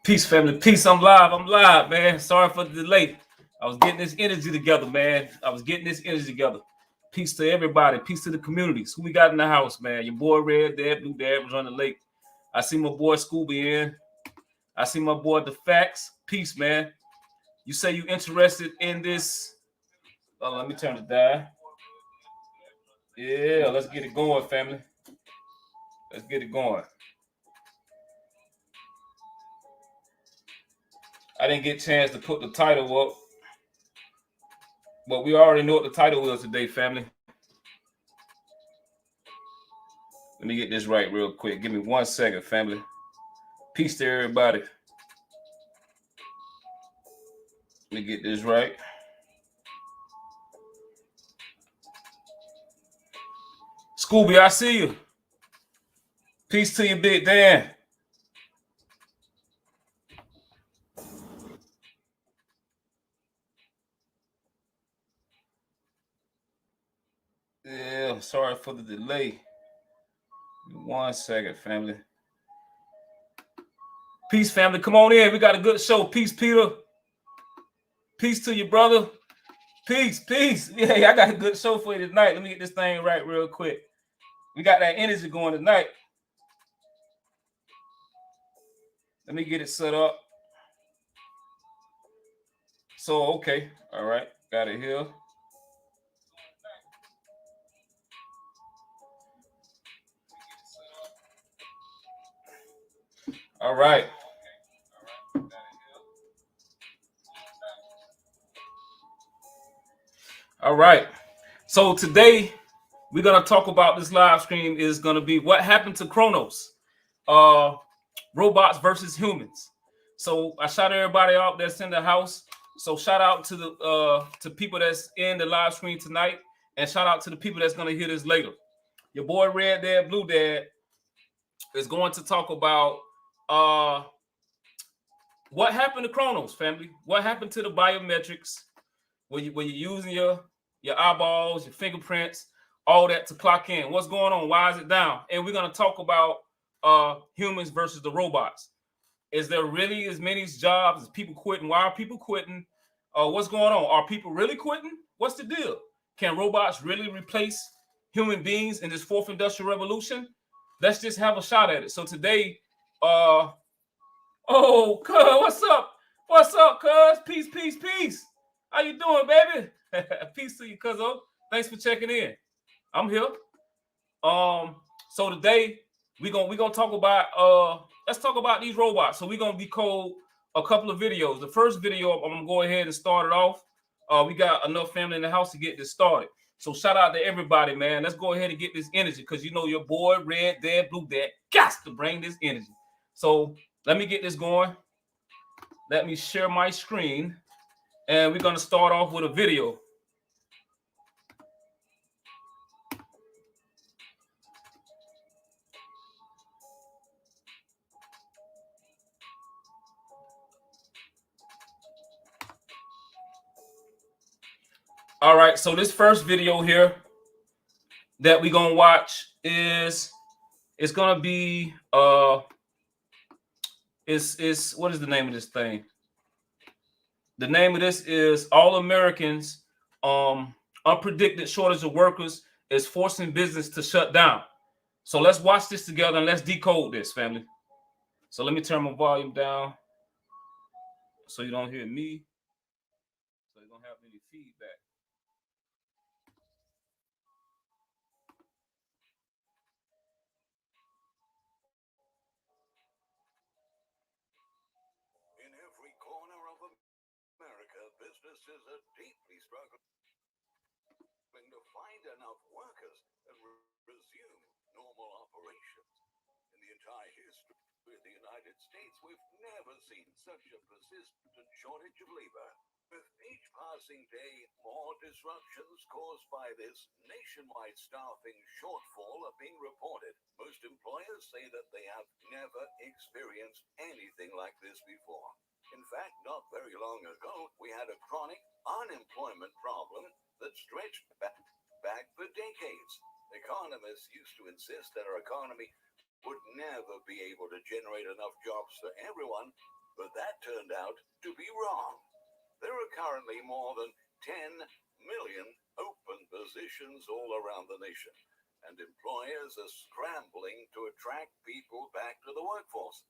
Peace, family. Peace. I'm live, man. Sorry for the delay. I was getting this energy together, man. Peace to everybody. Peace to the communities. Who we got in the house, man? Your boy Red Dad, Blue Dad was on the lake. I see my boy Scooby in. I see my boy The Facts. Peace, man. You say you interested in this? Oh, let me turn it down. Yeah, let's get it going, family. Let's get it going. I didn't get a chance to put the title up, but we already know what the title is today, family. Let me get this right real quick. Give me 1 second, family. Peace to everybody. Let me get this right. Scooby, I see you. Peace to you, Big Dan. Yeah, sorry for the delay. 1 second, family. Peace, family. Come on in. We got a good show. Peace, Peter. Peace to you, brother. Peace. Yeah, I got a good show for you tonight. Let me get this thing right real quick. We got that energy going tonight. Let me get it set up. So, okay. All right. Got it here. All right. All right. So today we're gonna talk about this live stream is gonna be what happened to Kronos, robots versus humans. So I shout everybody out that's in the house. So shout out to the to people that's in the live stream tonight, and shout out to the people that's gonna hear this later. Your boy Red Dad, Blue Dad is going to talk about what happened to Kronos, family. What happened to the biometrics when you're using your eyeballs, your fingerprints, all that to clock in. What's going on? Why is it down? And we're going to talk about humans versus the robots. Is there really as many jobs as people quitting? Why are people quitting? What's going on? Are people really quitting? What's the deal? Can robots really replace human beings in this fourth industrial revolution? Let's just have a shot at it. So today, oh, cuz, what's up? What's up, cuz? Peace. How you doing, baby? Peace to you, cuzzo. Thanks for checking in. I'm here. So today we gonna talk about let's talk about these robots. So we're gonna decode a couple of videos. The first video, I'm gonna go ahead and start it off. We got enough family in the house to get this started. So shout out to everybody, man. Let's go ahead and get this energy because you know your boy Red Dad, Blue Dad got to bring this energy. So let me get this going. Let me share my screen. And we're going to start off with a video. All right, so this first video here that we're going to watch is it's going to be is what is the name of this thing? The name of this is All Americans Unpredicted Shortage of Workers is Forcing Business to Shut Down. So let's watch this together and let's decode this, family. So let me turn my volume down so you don't hear me. So you don't have any feedback. In every corner of America, businesses are deeply struggling to find enough workers and resume normal operations. In the entire history of the United States, we've never seen such a persistent shortage of labor. With each passing day, more disruptions caused by this nationwide staffing shortfall are being reported. Most employers say that they have never experienced anything like this before. In fact, not very long ago, we had a chronic unemployment problem that stretched back for decades. Economists used to insist that our economy would never be able to generate enough jobs for everyone, But that turned out to be wrong. There are currently more than 10 million open positions all around the nation, and employers are scrambling to attract people back to the workforce.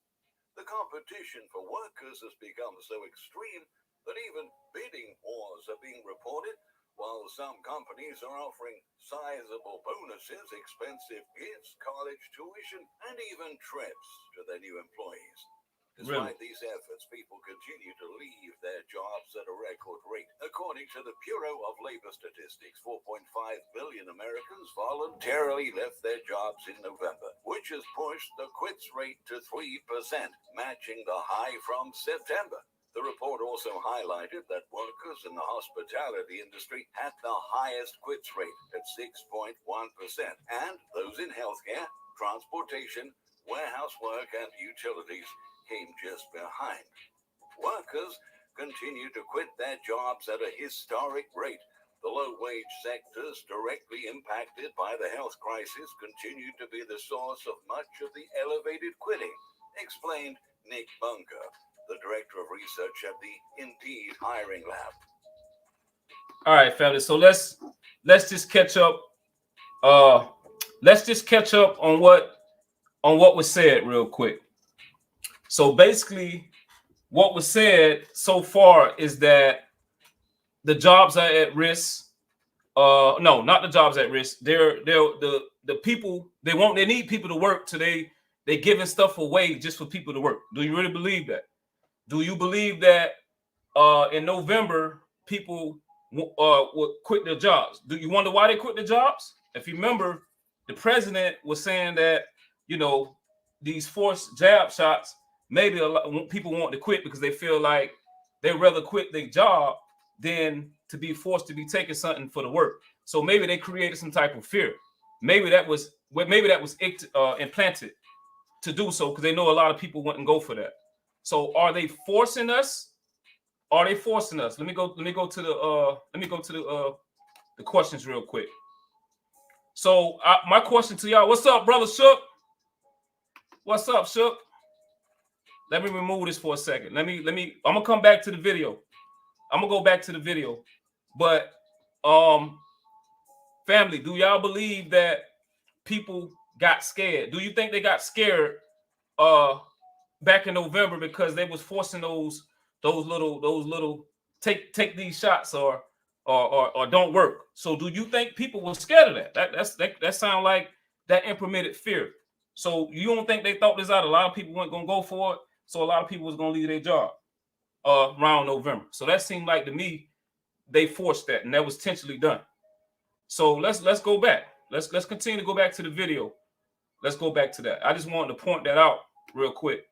The competition for workers has become so extreme that even bidding wars are being reported, while some companies are offering sizable bonuses, expensive gifts, college tuition, and even trips to their new employees. Despite these efforts, people continue to leave their jobs at a record rate. According to the Bureau of Labor Statistics, 4.5 million Americans voluntarily left their jobs in November, which has pushed the quits rate to 3%, matching the high from September. The report also highlighted that workers in the hospitality industry had the highest quits rate at 6.1%, and those in healthcare, transportation, warehouse work, and utilities came just behind. Workers continue to quit their jobs at a historic rate. The low-wage sectors directly impacted by the health crisis continue to be the source of much of the elevated quitting, explained Nick Bunker, the director of research at the Indeed Hiring Lab. All right, fellas. So let's just catch up. Let's just catch up on what was said real quick. So basically, what was said so far is that the jobs are at risk. No, not the jobs at risk. They're the people they need people to work today. They're giving stuff away just for people to work. Do you really believe that? Do you believe that in November people would quit their jobs? Do you wonder why they quit their jobs? If you remember, the president was saying that, you know, these forced jab shots, maybe a lot people want to quit because they feel like they'd rather quit their job than to be forced to be taking something for the work. So maybe they created some type of fear. Maybe that was implanted to do so because they know a lot of people wouldn't go for that. So are they forcing us? Are they forcing us? Let me go to the questions real quick. So my question to y'all, what's up, brother Shook? What's up, Shook? Let me remove this for a second. I'm gonna come back to the video. I'm gonna go back to the video. But family, do y'all believe that people got scared? Do you think they got scared back in November because they was forcing those little take these shots or don't work? So do you think people were scared of that? That sound like that implemented fear. So you don't think they thought this out? A lot of people weren't gonna go for it, so a lot of people was gonna leave their job around November. So that seemed like to me they forced that, and that was intentionally done. So let's go back. Let's continue to go back to the video. Let's go back to that. I just wanted to point that out real quick.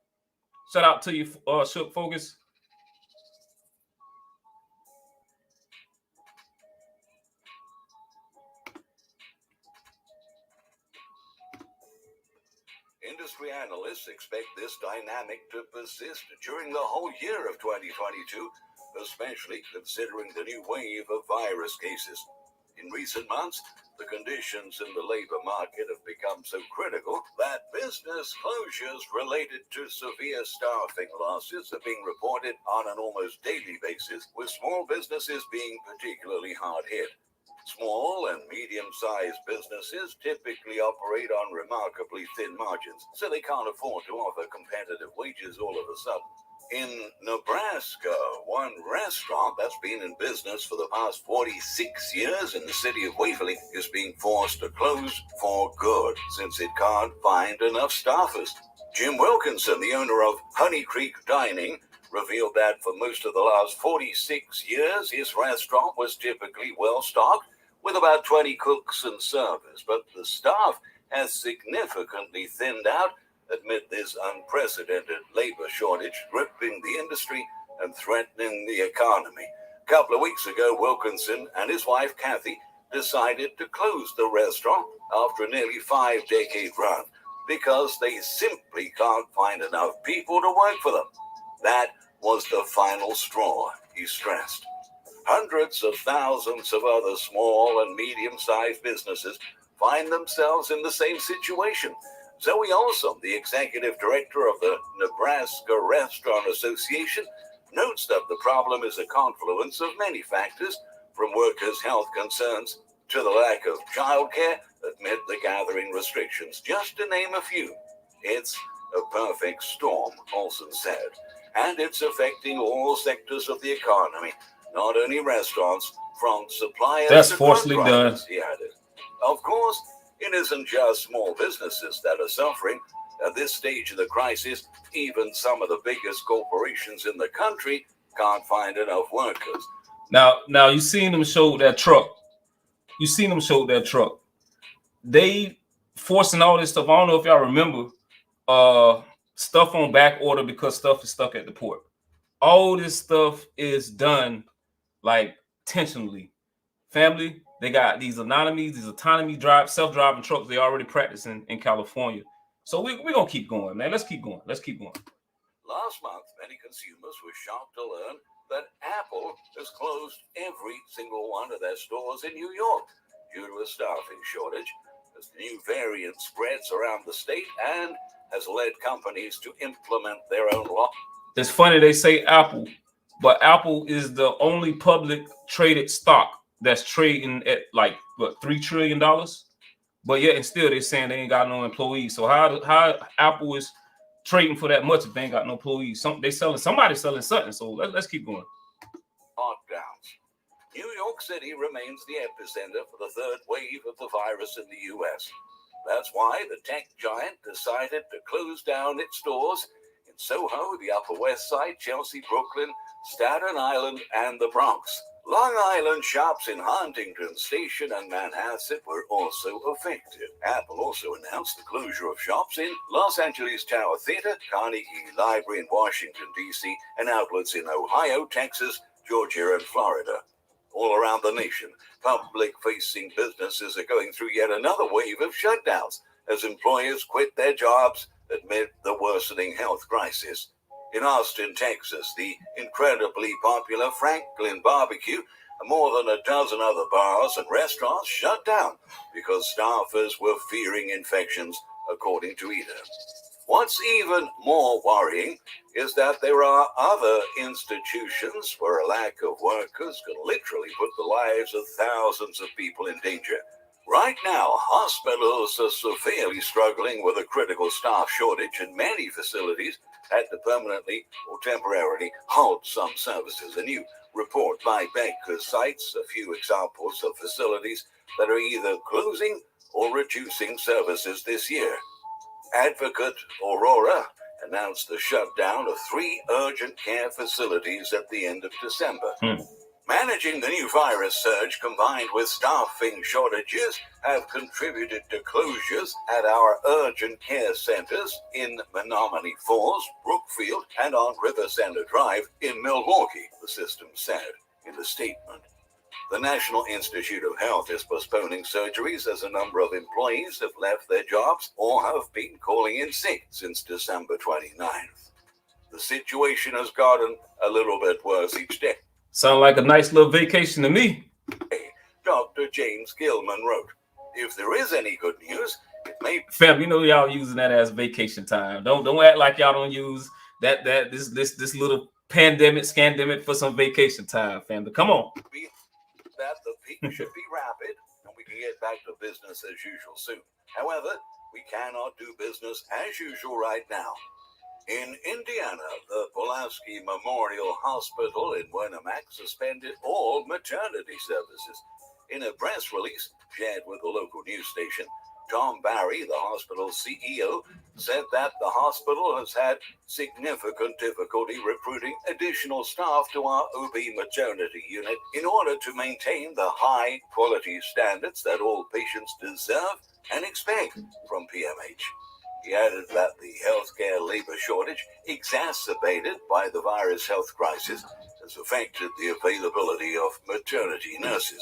Shout out to you, Shook Focus. Industry analysts expect this dynamic to persist during the whole year of 2022, especially considering the new wave of virus cases. In recent months, the conditions in the labor market have become so critical that business closures related to severe staffing losses are being reported on an almost daily basis, with small businesses being particularly hard hit. Small and medium-sized businesses typically operate on remarkably thin margins, so they can't afford to offer competitive wages all of a sudden. In Nebraska, one restaurant that's been in business for the past 46 years in the city of Waverly is being forced to close for good since it can't find enough staffers. Jim Wilkinson, the owner of Honey Creek Dining, revealed that for most of the last 46 years, his restaurant was typically well-stocked with about 20 cooks and servers, but the staff has significantly thinned out amid this unprecedented labor shortage gripping the industry and threatening the economy. A couple of weeks ago, Wilkinson and his wife, Kathy, decided to close the restaurant after a nearly 5-decade run because they simply can't find enough people to work for them. That was the final straw, he stressed. Hundreds of thousands of other small and medium-sized businesses find themselves in the same situation. Zoe Olson, the executive director of the Nebraska Restaurant Association, notes that the problem is a confluence of many factors, from workers' health concerns to the lack of childcare amid the gathering restrictions, just to name a few. It's a perfect storm, Olson said, and it's affecting all sectors of the economy, not only restaurants, from suppliers That's to forcefully truck done. drivers, he added. Of course, it isn't just small businesses that are suffering. At this stage of the crisis, even some of the biggest corporations in the country can't find enough workers. Now you seen them show that truck. You seen them show that truck. They forcing all this stuff. I don't know if y'all remember stuff on back order because stuff is stuck at the port. All this stuff is done like intentionally. Family, they got these autonomy self-driving trucks they already practicing in California. So we're gonna keep going, man. Let's keep going. Last month, many consumers were shocked to learn that Apple has closed every single one of their stores in New York due to a staffing shortage, as the new variant spreads around the state and has led companies to implement their own law. It's funny they say Apple, but Apple is the only public traded stock that's trading at like what $3 trillion. But yet and still they're saying they ain't got no employees. So how Apple is trading for that much if they ain't got no employees? Somebody's selling something. So let's keep going. Lockdowns. New York City remains the epicenter for the third wave of the virus in the U.S. That's why the tech giant decided to close down its stores in Soho, the Upper West Side, Chelsea, Brooklyn, Staten Island, and the Bronx. Long Island shops in Huntington Station and Manhasset were also affected. Apple also announced the closure of shops in Los Angeles Tower Theater, Carnegie Library in Washington, D.C., and outlets in Ohio, Texas, Georgia, and Florida. All around the nation, public-facing businesses are going through yet another wave of shutdowns as employers quit their jobs amid the worsening health crisis. In Austin, Texas, the incredibly popular Franklin Barbecue and more than a dozen other bars and restaurants shut down because staffers were fearing infections, according to EDA. What's even more worrying is that there are other institutions where a lack of workers can literally put the lives of thousands of people in danger. Right now, hospitals are severely struggling with a critical staff shortage, and many facilities had to permanently or temporarily halt some services. A new report by Baker cites a few examples of facilities that are either closing or reducing services this year. Advocate Aurora announced the shutdown of 3 urgent care facilities at the end of December. Managing the new virus surge combined with staffing shortages have contributed to closures at our urgent care centers in Menominee Falls, Brookfield, and on River Center Drive in Milwaukee, the system said in a statement. The National Institute of Health is postponing surgeries as a number of employees have left their jobs or have been calling in sick since December 29th. The situation has gotten a little bit worse each day. Sound like a nice little vacation to me. Dr. James Gilman wrote, if there is any good news, it may be... Fam, you know y'all using that as vacation time. Don't act like y'all don't use this little scandemic for some vacation time, family. Come on. That the peak should be rapid and we can get back to business as usual soon. However, we cannot do business as usual right now. In Indiana, the Pulaski Memorial Hospital in Wenhamac suspended all maternity services. In a press release shared with the local news station, Tom Barry, the hospital's CEO, said that the hospital has had significant difficulty recruiting additional staff to our OB maternity unit in order to maintain the high quality standards that all patients deserve and expect from PMH. He added that the healthcare labor shortage, exacerbated by the virus health crisis, has affected the availability of maternity nurses.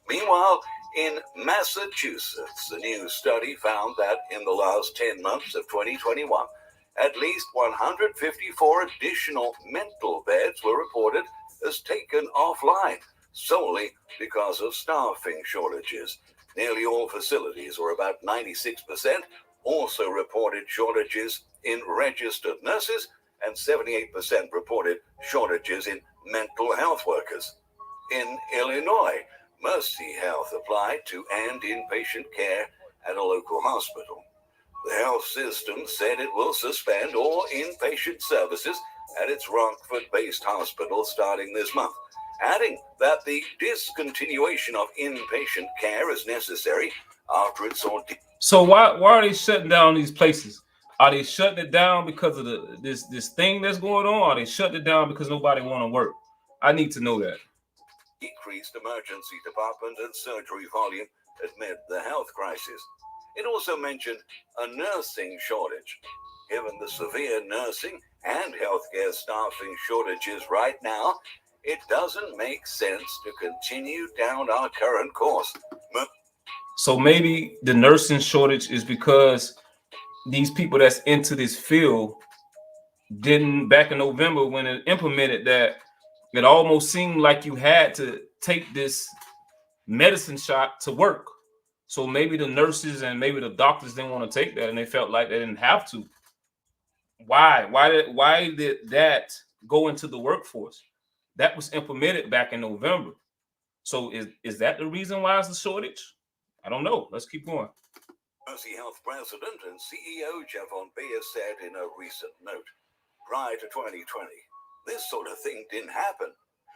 Meanwhile, in Massachusetts, a new study found that in the last 10 months of 2021, at least 154 additional mental beds were reported as taken offline solely because of staffing shortages. Nearly all facilities, or about 96%, also reported shortages in registered nurses, and 78% reported shortages in mental health workers. In Illinois, Mercy Health applied to end inpatient care at a local hospital. The health system said it will suspend all inpatient services at its Rockford-based hospital starting this month, adding that the discontinuation of inpatient care is necessary after it saw... So why are they shutting down these places? Are they shutting it down because of this thing that's going on? Or are they shutting it down because nobody want to work? I need to know that. Decreased emergency department and surgery volume amid the health crisis. It also mentioned a nursing shortage. Given the severe nursing and healthcare staffing shortages right now, it doesn't make sense to continue down our current course. So maybe the nursing shortage is because these people that's into this field didn't, back in November when it implemented that, it almost seemed like you had to take this medicine shot to work. So maybe the nurses and maybe the doctors didn't want to take that, and they felt like they didn't have to. Why did that go into the workforce? That was implemented back in November. So is that the reason why it's a shortage? I don't know. Let's keep going. Mercy Health President and CEO Javon Beer said in a recent note, prior to 2020, this sort of thing didn't happen.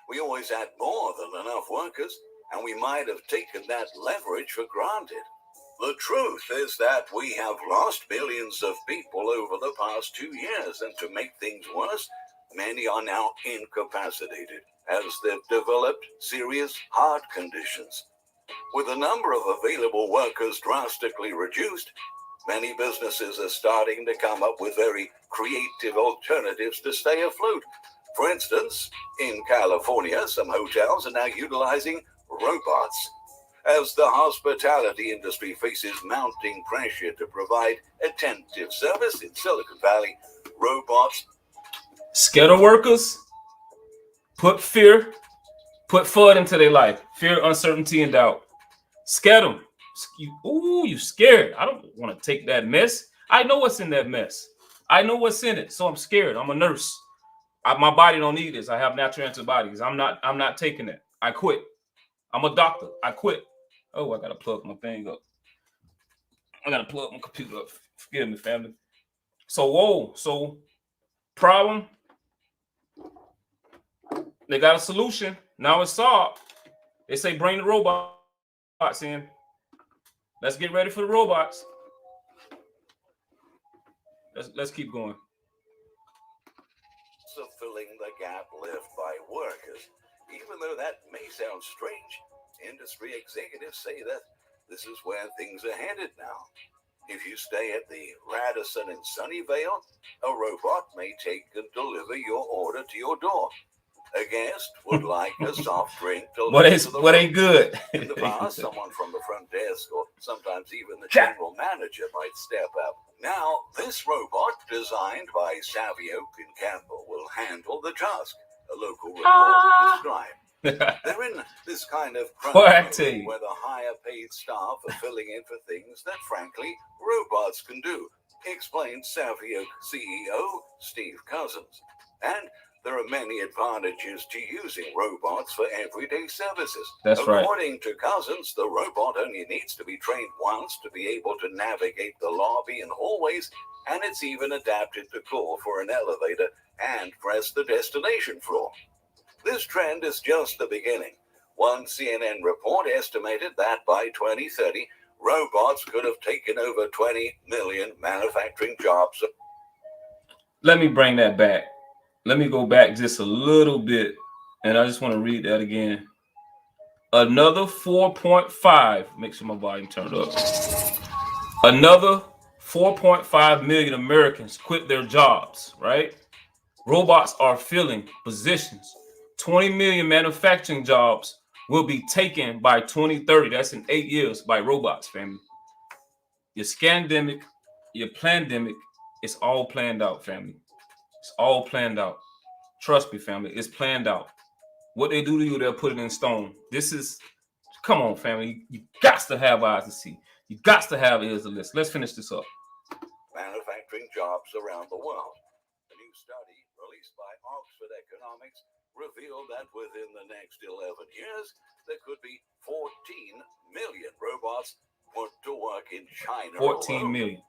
We always had more than enough workers, and we might have taken that leverage for granted. The truth is that we have lost millions of people over the past 2 years, and to make things worse, many are now incapacitated as they've developed serious heart conditions. With the number of available workers drastically reduced, many businesses are starting to come up with very creative alternatives to stay afloat. For instance, in California, some hotels are now utilizing robots. As the hospitality industry faces mounting pressure to provide attentive service in Silicon Valley, robots scatter workers, put fear, put FUD into their life. Fear, uncertainty, and doubt. Scare them. You scared. I don't want to take that mess. I know what's in that mess. I know what's in it, so I'm scared. I'm a nurse. My body don't need this. I have natural antibodies. I'm not taking it. I quit. I'm a doctor. I quit. Oh, I gotta plug my thing up. I gotta plug my computer up. Forgive me, family. So problem. They got a solution. Now it's solved. They say bring the robots in. Let's get ready for the robots. Let's keep going. So filling the gap left by workers. Even though that may sound strange, industry executives say that this is where things are headed now. If you stay at the Radisson in Sunnyvale, a robot may take and deliver your order to your door. A guest would like a soft drink delivered to the room. Ain't good. In the past, someone from the front desk or sometimes even the general manager might step up. Now, this robot, designed by Savioke in Campbell, will handle the task, a local report described. They're in this kind of crunch mode where the higher paid staff are filling in for things that, frankly, robots can do, explained Savioke CEO Steve Cousins. And there are many advantages to using robots for everyday services. That's right. According to Cousins, the robot only needs to be trained once to be able to navigate the lobby and hallways, and it's even adapted to call for an elevator and press the destination floor. This trend is just the beginning. One CNN report estimated that by 2030, robots could have taken over 20 million manufacturing jobs. Let me bring that back. Let me go back just a little bit, and I just want to read that again. Another 4.5, make sure my volume turned up. Another 4.5 million Americans quit their jobs, right? Robots are filling positions. 20 million manufacturing jobs will be taken by 2030. That's in 8 years by robots, family. Your scandemic, your plandemic, it's all planned out, family. It's all planned out. Trust me, family. It's planned out. What they do to you, they'll put it in stone. This is, come on, family. You got to have eyes to see. You got to have ears to listen. Let's finish this up. manufacturing jobs around the world. A new study released by Oxford Economics revealed that within the next 11 years, there could be 14 million robots put to work in China 14 alone. million.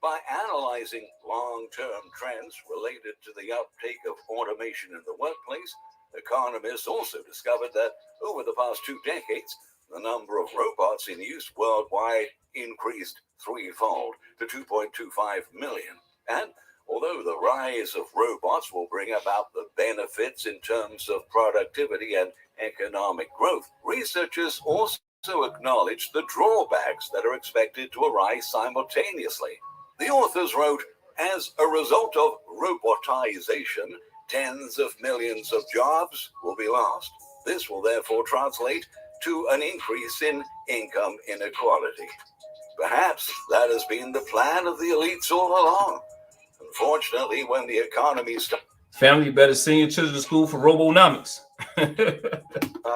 By analyzing long-term trends related to the uptake of automation in the workplace, economists also discovered that over the past 2 decades, the number of robots in use worldwide increased threefold to 2.25 million. And although the rise of robots will bring about the benefits in terms of productivity and economic growth, researchers also acknowledge the drawbacks that are expected to arise simultaneously. The authors wrote, as a result of robotization, tens of millions of jobs will be lost. This will therefore translate to an increase in income inequality. Perhaps that has been the plan of the elites all along. Unfortunately, when the economy family, you better send your children to school for robonomics.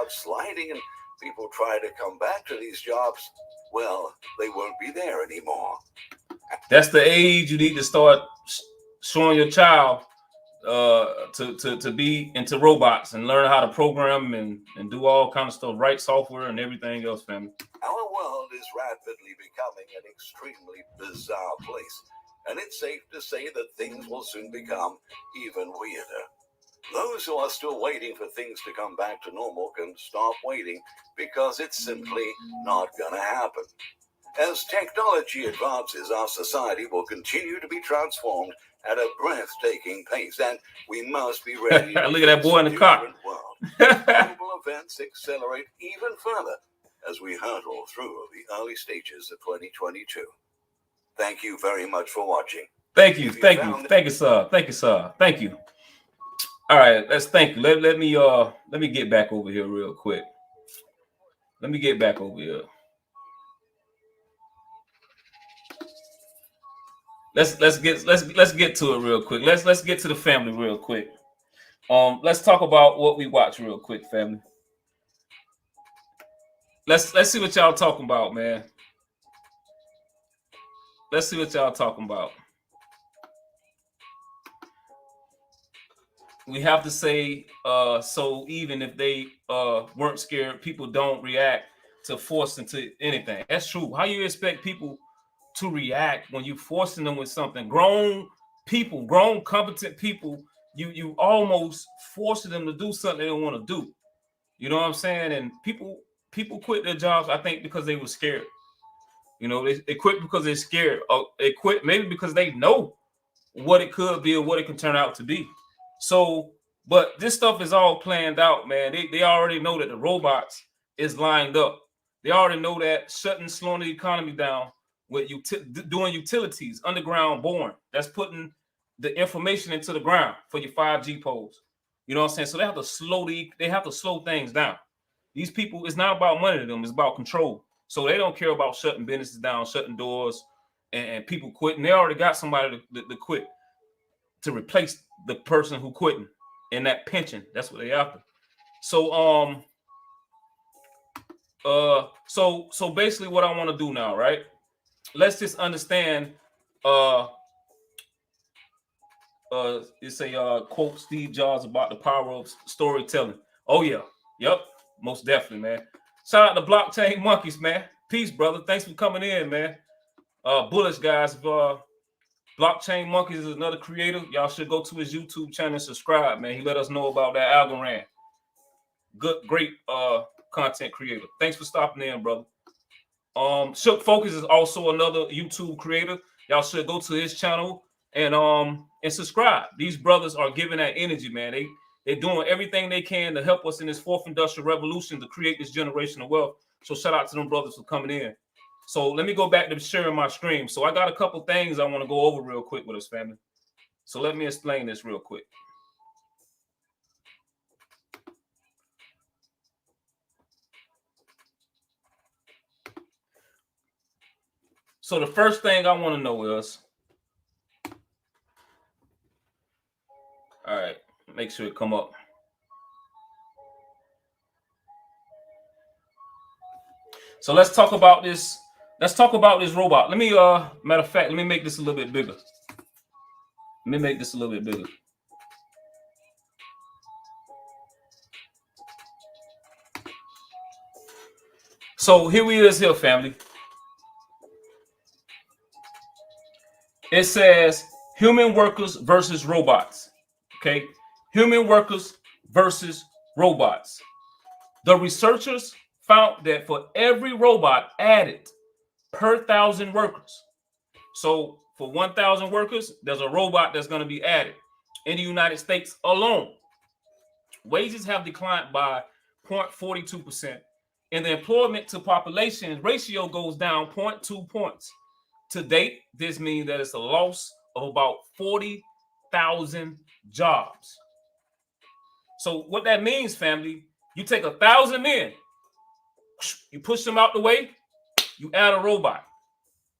sliding and people try to come back to these jobs, well, they won't be there anymore. That's the age you need to start showing your child to be into robots and learn how to program and do all kind of stuff, write software and everything else, family. Our world is rapidly becoming an extremely bizarre place, and it's safe to say that things will soon become even weirder. Those who are still waiting for things to come back to normal can stop waiting, because it's simply not going to happen. As technology advances, our society will continue to be transformed at a breathtaking pace, and we must be ready to look at that boy in the car. Global events accelerate even further as we hurtle through the early stages of 2022. Thank you very much for watching. Thank you, sir. Thank you, sir. Thank you. All right, let's thank you. Let me get back over here real quick. Let me get back over here. Let's get to it real quick. Let's get to the family real quick. Let's talk about what we watch real quick, family. Let's see what y'all talking about, man. Let's see what y'all talking about. We have to say, so even if they weren't scared, people don't react to forcing to anything. That's true. How you expect people to react when you forcing them with something? Grown people, grown competent people, you almost forcing them to do something they don't want to do. You know what I'm saying? And people quit their jobs, I think, because they were scared. You know, they quit because they're scared. They quit maybe because they know what it could be or what it can turn out to be. So, but this stuff is all planned out, man. They already know that the robots is lined up. They already know that slowing the economy down with doing utilities, underground boring. That's putting the information into the ground for your 5G poles. You know what I'm saying? So they have to slow things down. These people, it's not about money to them, it's about control. So they don't care about shutting businesses down, shutting doors, and people quitting. They already got somebody to quit, to replace the person who quitting in that pension. That's what they after. So so basically what I want to do now, right? Let's just understand it's a quote Steve Jobs about the power of storytelling. Oh yeah, yep, most definitely, man. Shout out to Blockchain Monkeys, man. Peace, brother. Thanks for coming in, man. Bullish guys. Blockchain Monkeys is another creator. Y'all should go to his YouTube channel and subscribe, man. He let us know about that algorithm. Great content creator. Thanks for stopping in, brother. Shook Focus is also another YouTube creator. Y'all should go to his channel and subscribe. These brothers are giving that energy, man. They're doing everything they can to help us in this fourth industrial revolution to create this generational wealth. So shout out to them brothers for coming in. So let me go back to sharing my stream. So I got a couple things I want to go over real quick with us, family. So let me explain this real quick. So the first thing I want to know is, all right, make sure it come up. So let's talk about this Let's talk about this robot. Let me matter of fact, let me make this a little bit bigger. Let me make this a little bit bigger. So here we is here, family. It says human workers versus robots. Okay, human workers versus robots. The researchers found that for every robot added per 1,000 workers, so for 1,000 workers, there's a robot that's going to be added. In the United States alone, wages have declined by 0.42%, and the employment to population ratio goes down 0.2 points. To date, this means that it's a loss of about 40,000 jobs. So what that means, family, you take 1,000 men, you push them out the way, you add a robot.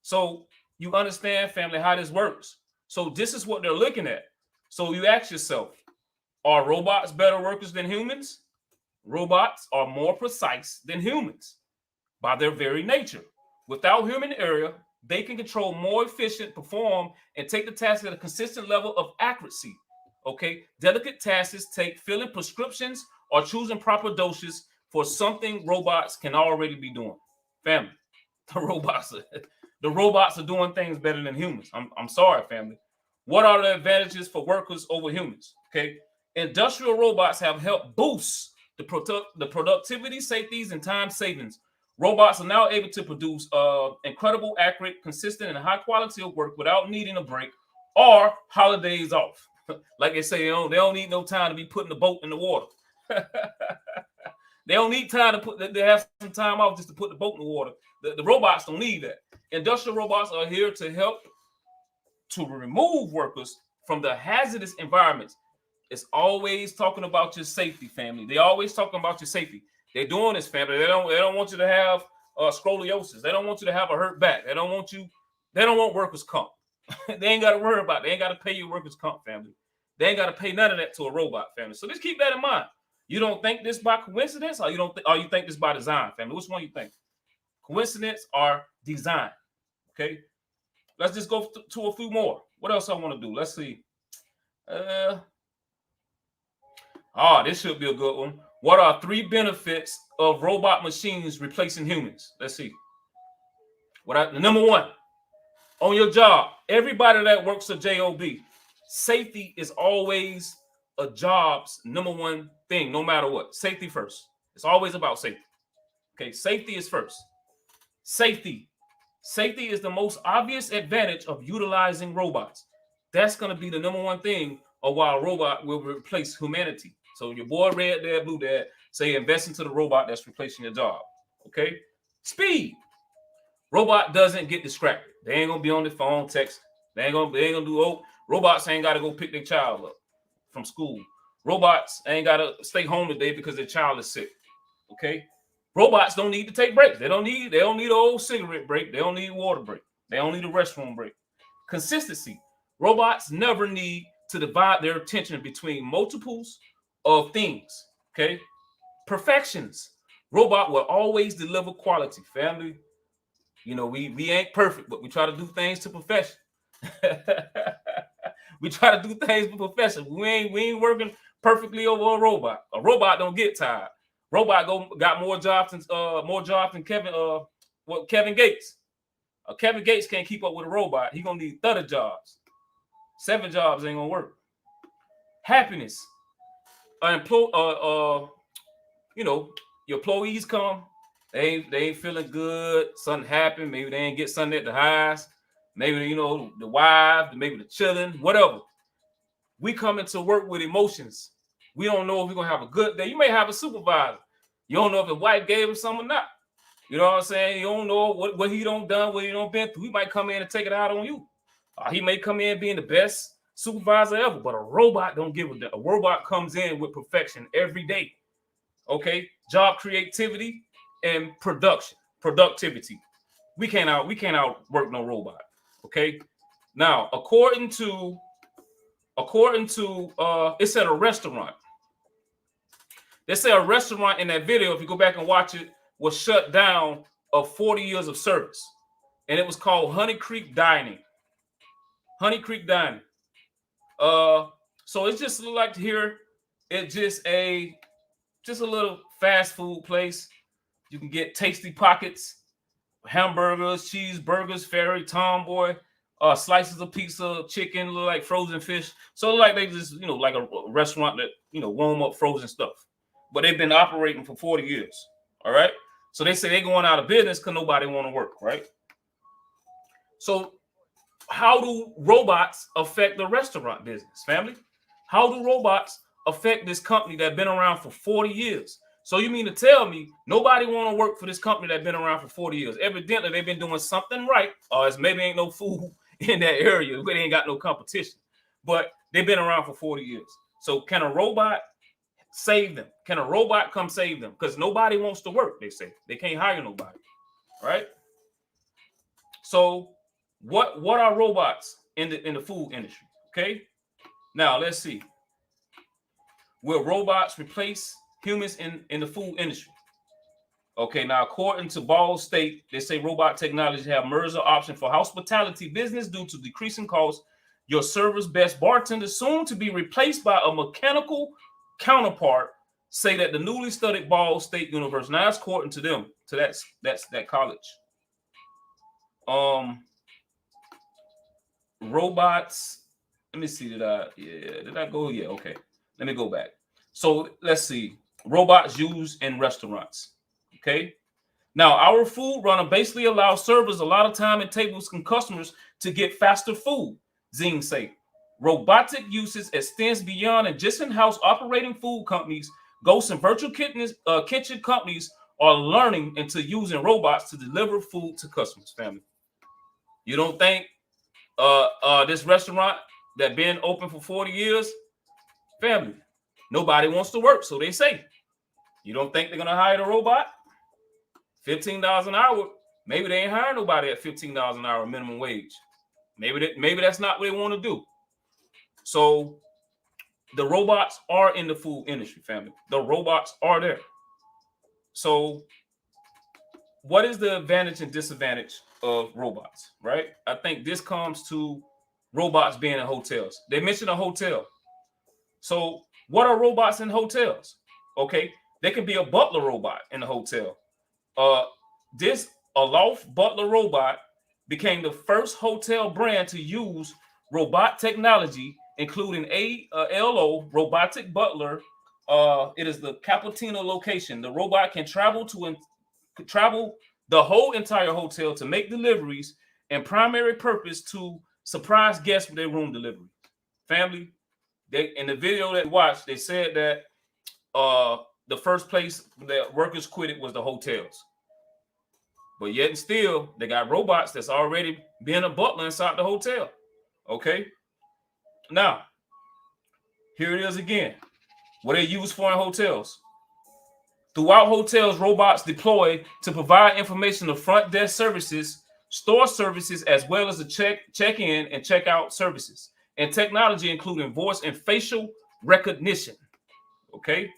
So you understand, family, how this works. So this is what they're looking at. So you ask yourself, are robots better workers than humans? Robots are more precise than humans by their very nature. Without human error, they can control more efficient, perform, and take the task at a consistent level of accuracy. Okay, delicate tasks take filling prescriptions or choosing proper doses for something robots can already be doing. Family, the robots are doing things better than humans. I'm sorry, family. What are the advantages for workers over humans? Okay, industrial robots have helped boost the productivity, safeties, and time savings. Robots are now able to produce incredible, accurate, consistent, and high quality of work without needing a break or holidays off. Like they say, they don't need no time to be putting the boat in the water. They don't need time to put. They have some time off just to put the boat in the water. The robots don't need that. Industrial robots are here to help to remove workers from the hazardous environments. It's always talking about your safety, family. They always talking about your safety. They're doing this, family. They don't want you to have scoliosis. They don't want you to have a hurt back. They don't want workers' comp. They ain't got to worry about it. They ain't got to pay you workers' comp, family. They ain't got to pay none of that to a robot, family. So just keep that in mind. You don't think this by coincidence, or you think this by design, family? Which one you think? Coincidence or design? Okay. Let's just go to a few more. What else I want to do? Let's see. This should be a good one. What are 3 benefits of robot machines replacing humans? Let's see. Number 1, on your job, everybody that works a job, safety is always a job's number 1 thing, no matter what. Safety first. It's always about safety. Okay, safety is first. Safety is the most obvious advantage of utilizing robots. That's going to be the number 1 thing of why a robot will replace humanity. So your boy REDDADBLUEDAD say invest into the robot that's replacing your job. Okay. Speed. Robot doesn't get distracted. They ain't gonna be on the phone text. They ain't gonna do. Robots ain't gotta go pick their child up from school. Robots ain't gotta stay home today because their child is sick. Okay. Robots don't need to take breaks. They don't need an old cigarette break. They don't need a water break. They don't need a restroom break. Consistency. Robots never need to divide their attention between multiples of things. Okay. Perfections. Robot will always deliver quality, family. You know, we ain't perfect, but we try to do things to perfection. We try to do things to perfection. We ain't working perfectly over a robot. A robot don't get tired. Robot got more jobs than Kevin Gates. Kevin Gates can't keep up with a robot. He gonna need 30 jobs. 7 jobs ain't gonna work. Happiness. Your employees come, they ain't feeling good, something happened, maybe they ain't get something at the highs, maybe the wife, maybe the children, whatever. We come into work with emotions. We don't know if we're gonna have a good day. You may have a supervisor. You don't know if the wife gave him something or not. You know what I'm saying? You don't know what he don't done, what he don't been through. He might come in and take it out on you. He may come in being the best supervisor ever, but a robot don't give a damn. A robot comes in with perfection every day. Okay, job creativity and productivity. We can't outwork no robot. Okay, now according to it's at a restaurant. They say a restaurant in that video, if you go back and watch it, was shut down of 40 years of service. and it was called Honey Creek Dining. Honey Creek Dining. So it's just like here, it's just a little fast food place. You can get tasty pockets, hamburgers, cheeseburgers, Fairy, Tomboy, slices of pizza, chicken, look like frozen fish. So like they just, like a restaurant that, warm up frozen stuff. But they've been operating for 40 years. All right. So they say they're going out of business because nobody want to work, right? So how do robots affect the restaurant business, family? How do robots affect this company that's been around for 40 years? So you mean to tell me nobody want to work for this company that's been around for 40 years? Evidently, they've been doing something right, or it's maybe ain't no food in that area, but they ain't got no competition. But they've been around for 40 years. So can a robot save them? Can a robot come save them? Because nobody wants to work, they say. They can't hire nobody, right? So what are robots in the food industry? Okay. Now let's see. Will robots replace humans in the food industry? Okay, now according to Ball State, they say robot technology have merger option for hospitality business due to decreasing costs. Your server's best bartender soon to be replaced by a mechanical counterpart, say that the newly studied Ball State University. Now that's according to them, to that college. Robots. Let me see. Did I go? Yeah, okay. Let me go back. So let's see. Robots used in restaurants. Okay. Now, our food runner basically allows servers a lot of time and tables and customers to get faster food, Zing say. Robotic uses extends beyond and just in-house operating food companies. Ghost and virtual kitchen companies are learning into using robots to deliver food to customers, family. You don't think this restaurant that been open for 40 years, family, nobody wants to work, so they say. You don't think they're gonna hire a robot? $15 an hour. Maybe they ain't hiring nobody at $15 an hour minimum wage. Maybe that's not what they want to do. So the robots are in the food industry, family. The robots are there. So what is the advantage and disadvantage of robots, right? I think this comes to robots being in hotels. They mentioned a hotel. So what are robots in hotels? Okay, they can be a butler robot in a hotel. This Aloft butler robot became the first hotel brand to use robot technology, including ALO robotic butler. It is the Cappuccino location. The robot can travel the whole entire hotel to make deliveries, and primary purpose to surprise guests with their room delivery. Family, they in the video that watched, they said that the first place that workers quit it was the hotels. But yet and still, they got robots that's already being a butler inside the hotel. Okay. Now, here it is again. What they use for in hotels. Throughout hotels, robots deploy to provide information to front desk services, store services, as well as the check-in and check-out services, and technology including voice and facial recognition. Okay.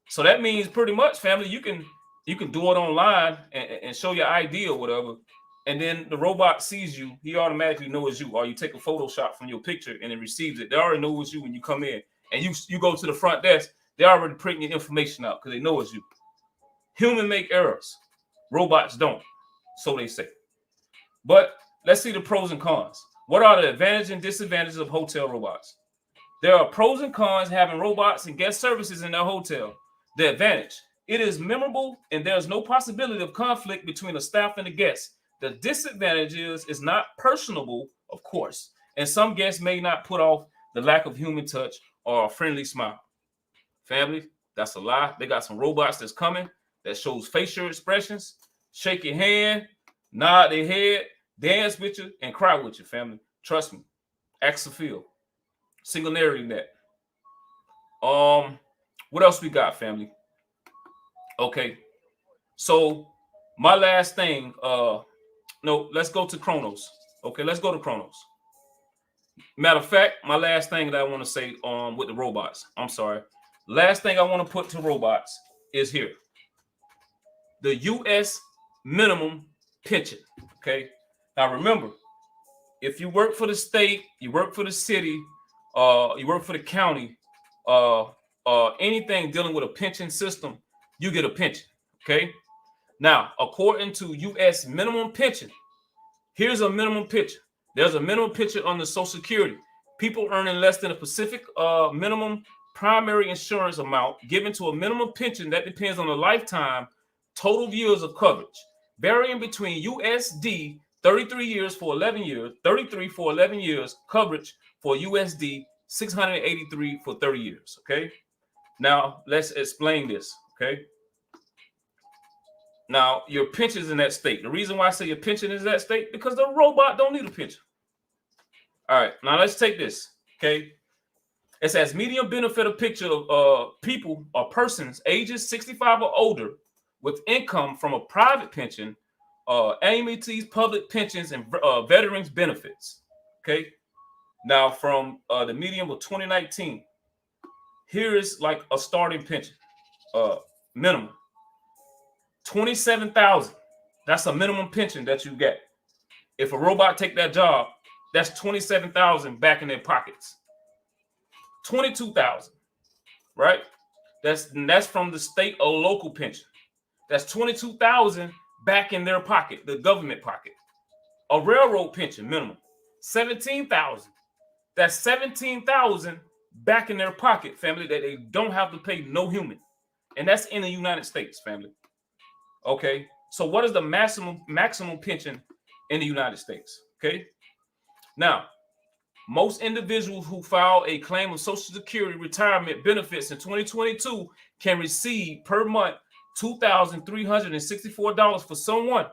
So that means pretty much, family, you can do it online and show your ID or whatever, and then the robot sees you. He automatically knows you, or you take a Photoshop from your picture and it receives it. They already know it's you when you come in, and you go to the front desk. They're already printing your information out because they know it's you. Humans make errors, robots don't, so they say. But let's see the pros and cons. What are the advantages and disadvantages of hotel robots? There are pros and cons having robots and guest services in their hotel. The advantage: it is memorable and there's no possibility of conflict between the staff and the guests. The disadvantage is it's not personable, of course, and some guests may not put off the lack of human touch or a friendly smile. Family, that's a lie. They got some robots that's coming that shows facial expressions, shake your hand, nod their head, dance with you, and cry with you, family. Trust me. Ask a feel. Singularity net. What else we got, family? Okay, so my last thing, no, let's go to Chronos. Okay, let's go to Chronos. Matter of fact, my last thing that I want to say with the robots, I'm sorry. Last thing I want to put to robots is here. The U.S. minimum pension, okay? Now remember, if you work for the state, you work for the city, you work for the county, anything dealing with a pension system, you get a pension. Okay. Now, according to U.S. minimum pension, here's a minimum pension. There's a minimum pension on the Social Security. People earning less than a specific minimum primary insurance amount given to a minimum pension that depends on the lifetime total years of coverage, varying between USD 33 years for 11 years, 33 for 11 years coverage for USD 683 for 30 years. Okay. Now let's explain this. Okay. Now your pension is in that state. The reason why I say your pension is that state because the robot don't need a pension. All right. Now let's take this. Okay. It says medium benefit a picture of people or persons ages 65 or older with income from a private pension, annuities, public pensions, and veterans benefits. Okay. Now from the medium of 2019, here is like a starting pension, minimum 27,000. That's a minimum pension that you get. If a robot take that job, that's 27,000 back in their pockets. 22,000, right? That's from the state or local pension. That's 22,000 back in their pocket, the government pocket. A railroad pension minimum 17,000. That's 17,000 back in their pocket, family, that they don't have to pay no human, and that's in the United States, family. Okay, so what is the maximum pension in the United States? Okay, now most individuals who file a claim of Social Security retirement benefits in 2022 can receive per month $2,364 for someone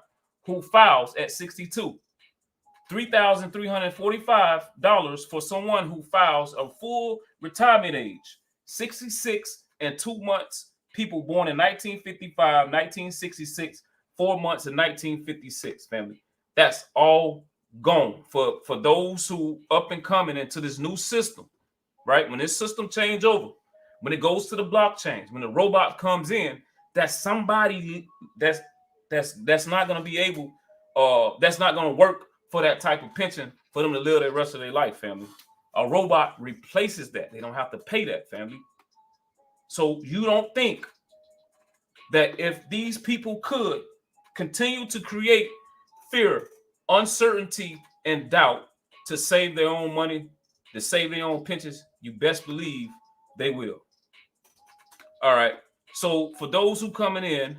who files at 62, $3,345 for someone who files a full retirement age, 66 and 2 months, people born in 1955, 1966, 4 months in 1956, family. That's all gone for those who up and coming into this new system, right? When this system change over, when it goes to the blockchain, when the robot comes in, that's somebody that's not going to be able, that's not going to work for that type of pension for them to live the rest of their life, family. A robot replaces that. They don't have to pay that, family. So you don't think that if these people could continue to create fear, uncertainty, and doubt to save their own money, to save their own pensions, you best believe they will. All right. So for those who coming in,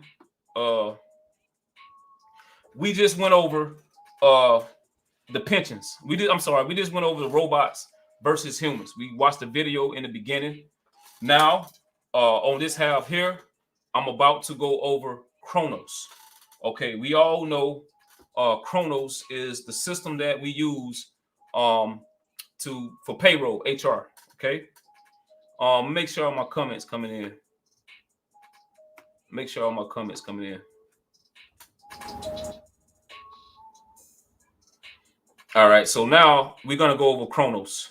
we just went over the pensions. We just went over the robots versus humans. We watched the video in the beginning. Now, on this half here, I'm about to go over Chronos. Okay, we all know Chronos is the system that we use for payroll, HR. Okay, make sure all my comments coming in. Make sure all my comments coming in. All right, so now we're gonna go over Chronos.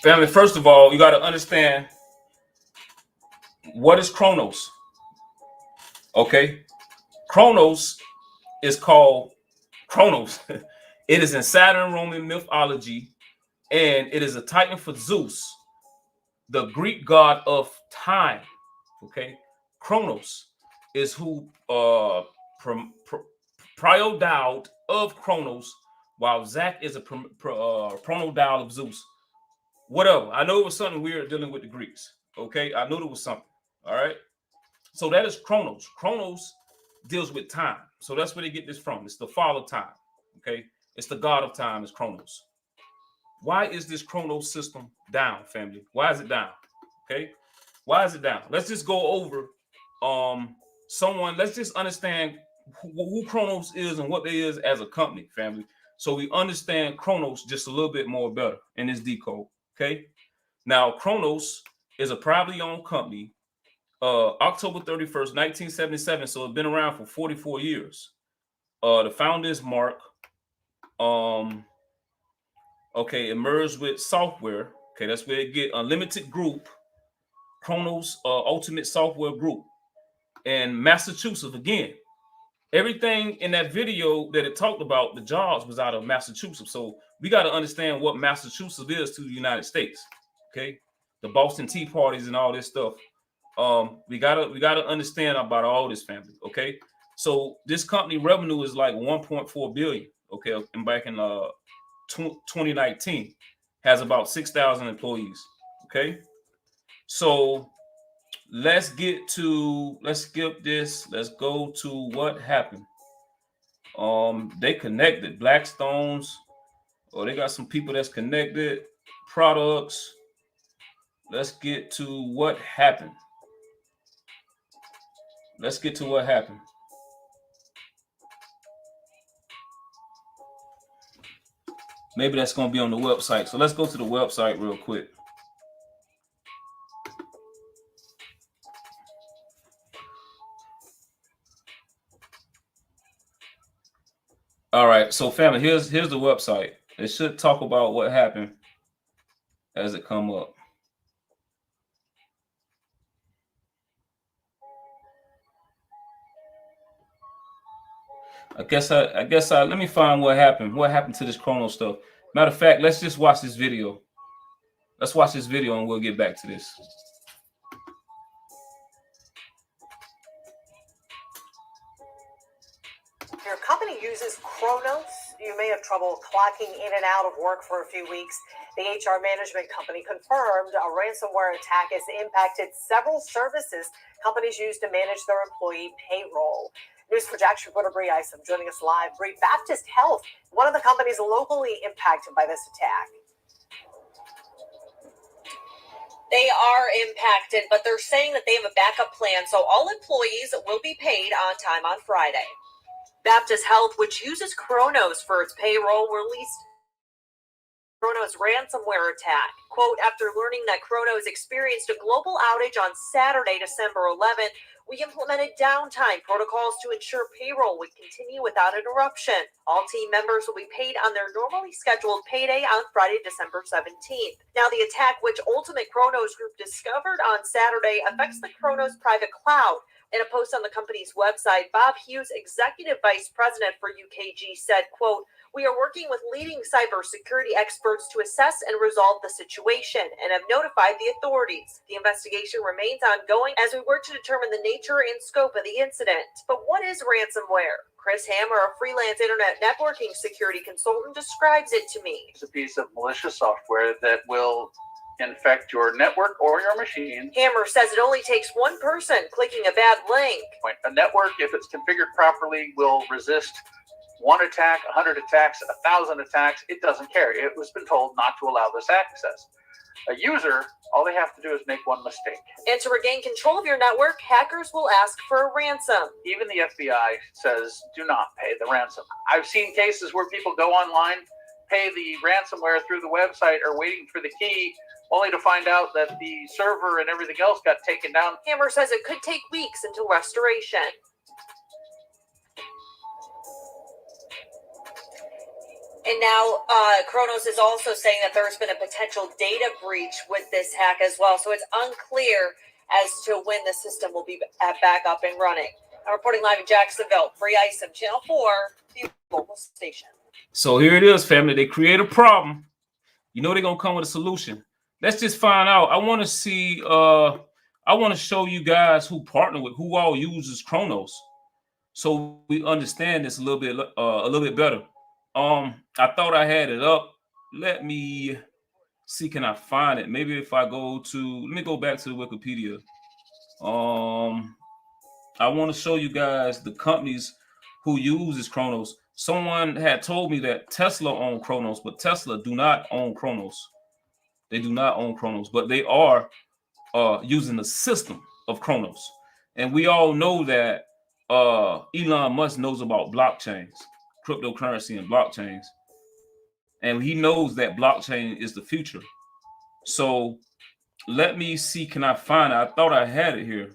Family, first of all, you got to understand what is Chronos. Okay, Chronos is called Chronos. It is in Saturn Roman mythology, and it is a titan for Zeus, the Greek god of time. Okay, Chronos is who pronodile of Chronos, while Zach is a pronodile of Zeus. Whatever. I know it was something weird dealing with the Greeks. Okay, I knew there was something. All right. So that is Chronos. Chronos deals with time. So that's where they get this from. It's the father of time. Okay, it's the god of time. Is Chronos. Why is this Chronos system down, family? Why is it down? Okay, why is it down? Let's just go over let's just understand who Chronos is and what they is as a company, family, so we understand Chronos just a little bit more better in this decode. Okay, now Chronos is a privately owned company October 31st, 1977. So it's been around for 44 years. The founder is Mark. Okay, it merged with software. Okay, that's where it get Unlimited Group, Chronos Ultimate Software Group, and Massachusetts again. Everything in that video that it talked about, the jobs was out of Massachusetts. So we got to understand what Massachusetts is to the United States. Okay, the Boston Tea Parties and all this stuff. We gotta understand about all this, family. Okay, so this company revenue is like 1.4 billion. Okay, and back in 2019 has about 6,000 employees. Okay, so let's skip this. Let's go to what happened. They connected Blackstones, or they got some people that's connected. Products. Let's get to what happened. Let's get to what happened. Maybe that's going to be on the website. So let's go to the website real quick. All right. So family, here's the website. It should talk about what happened as it come up. I guess let me find what happened. What happened to this Chronos stuff? Matter of fact, let's just watch this video. Let's watch this video and we'll get back to this. Your company uses Kronos. You may have trouble clocking in and out of work for a few weeks. The HR management company confirmed a ransomware attack has impacted several services companies use to manage their employee payroll. News4Jack's reporter Bree Isom joining us live. Bree, Baptist Health, one of the companies locally impacted by this attack. They are impacted, but they're saying that they have a backup plan, so all employees will be paid on time on Friday. Baptist Health, which uses Kronos for its payroll, released Kronos ransomware attack. Quote, after learning that Kronos experienced a global outage on Saturday, December 11th, we implemented downtime protocols to ensure payroll would continue without interruption. All team members will be paid on their normally scheduled payday on Friday, December 17th. Now, the attack, which Ultimate Kronos Group discovered on Saturday, affects the Kronos private cloud. In a post on the company's website, Bob Hughes, executive vice president for UKG, said, quote, we are working with leading cybersecurity experts to assess and resolve the situation and have notified the authorities. The investigation remains ongoing as we work to determine the nature and scope of the incident. But what is ransomware? Chris Hammer, a freelance internet networking security consultant, describes it to me. It's a piece of malicious software that will infect your network or your machine. Hammer says it only takes one person clicking a bad link. A network, if it's configured properly, will resist one attack, 100 attacks, 1,000 attacks. It doesn't care. It was been told not to allow this access. A user, all they have to do is make one mistake. And to regain control of your network, hackers will ask for a ransom. Even the FBI says, do not pay the ransom. I've seen cases where people go online, pay the ransomware through the website, or waiting for the key, only to find out that the server and everything else got taken down. Hammer says it could take weeks until restoration. And now Kronos is also saying that there's been a potential data breach with this hack as well. So it's unclear as to when the system will be back up and running. I'm reporting live in Jacksonville. Bree Isom, Channel 4, the local station. So here it is, family. They create a problem. You know they're going to come with a solution. Let's just find out. I want to see, I want to show you guys who partner with, who all uses Kronos, so we understand this a little bit better. I thought I had it up. Let me see, can I find it? Maybe if I go to, let me go back to the Wikipedia. I want to show you guys the companies who uses Kronos. Someone had told me that Tesla owned Kronos, but Tesla do not own Kronos. They do not own Kronos, but they are using the system of Kronos. And we all know that Elon Musk knows about blockchains, cryptocurrency and blockchains. And he knows that blockchain is the future. So let me see, can I find it? I thought I had it here.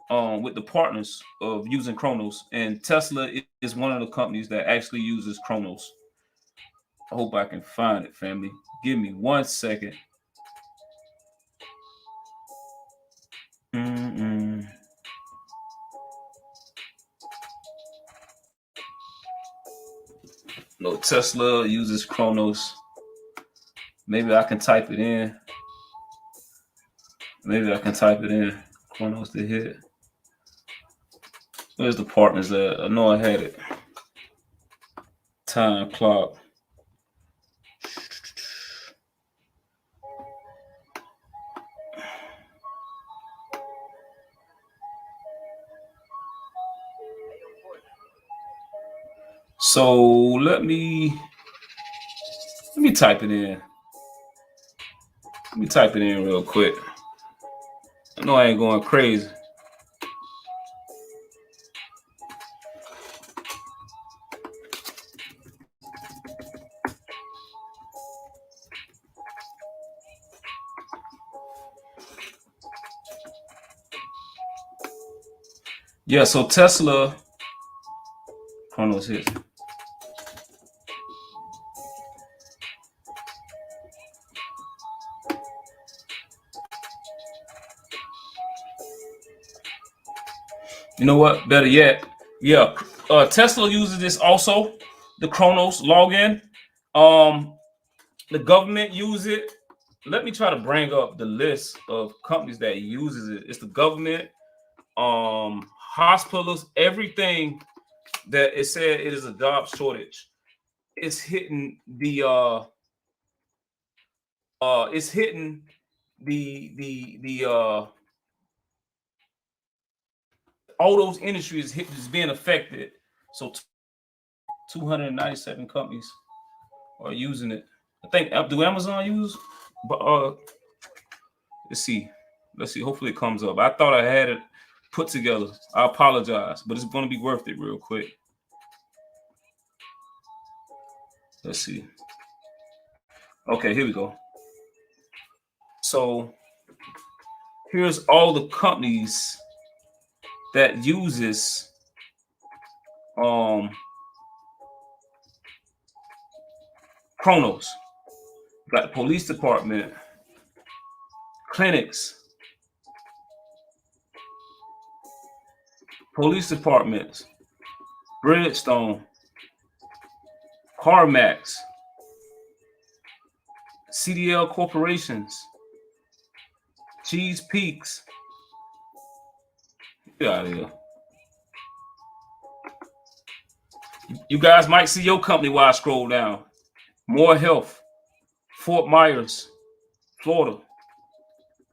with the partners of using Chronos, and Tesla is one of the companies that actually uses Chronos. I hope I can find it, family. Give me 1 second. No, Tesla uses Chronos. Maybe I can type it in. Chronos to hit. Where's the partners at? I know I had it. Time clock. So let me type it in. Let me type it in real quick. I know I ain't going crazy. Yeah, so Tesla Chronos hits. You know what? Better yet, yeah. Tesla uses this also, the Chronos login. The government use it. Let me try to bring up the list of companies that uses it. It's the government, hospitals, everything that it said it is a job shortage. It's hitting the all those industries is being affected. So 297 companies are using it. I think, do Amazon use? But let's see. Hopefully it comes up. I thought I had it put together. I apologize, but it's going to be worth it real quick. Let's see. Okay, here we go. So here's all the companies that uses Chronos. Got the police department, clinics, police departments, Bridgestone, CarMax, CDL corporations, Cheese Peaks. Get out of here. You guys might see your company while I scroll down. More Health, Fort Myers, Florida,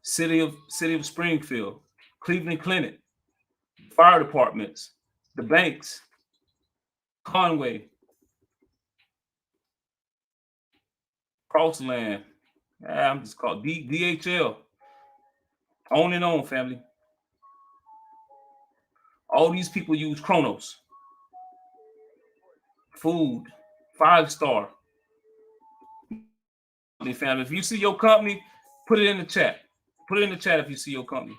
City of Springfield, Cleveland Clinic, fire departments, the banks, Conway, Crossland. I'm just called DHL. On and on, family. All these people use Chronos. Food, 5-star. Family, if you see your company, put it in the chat. Put it in the chat if you see your company.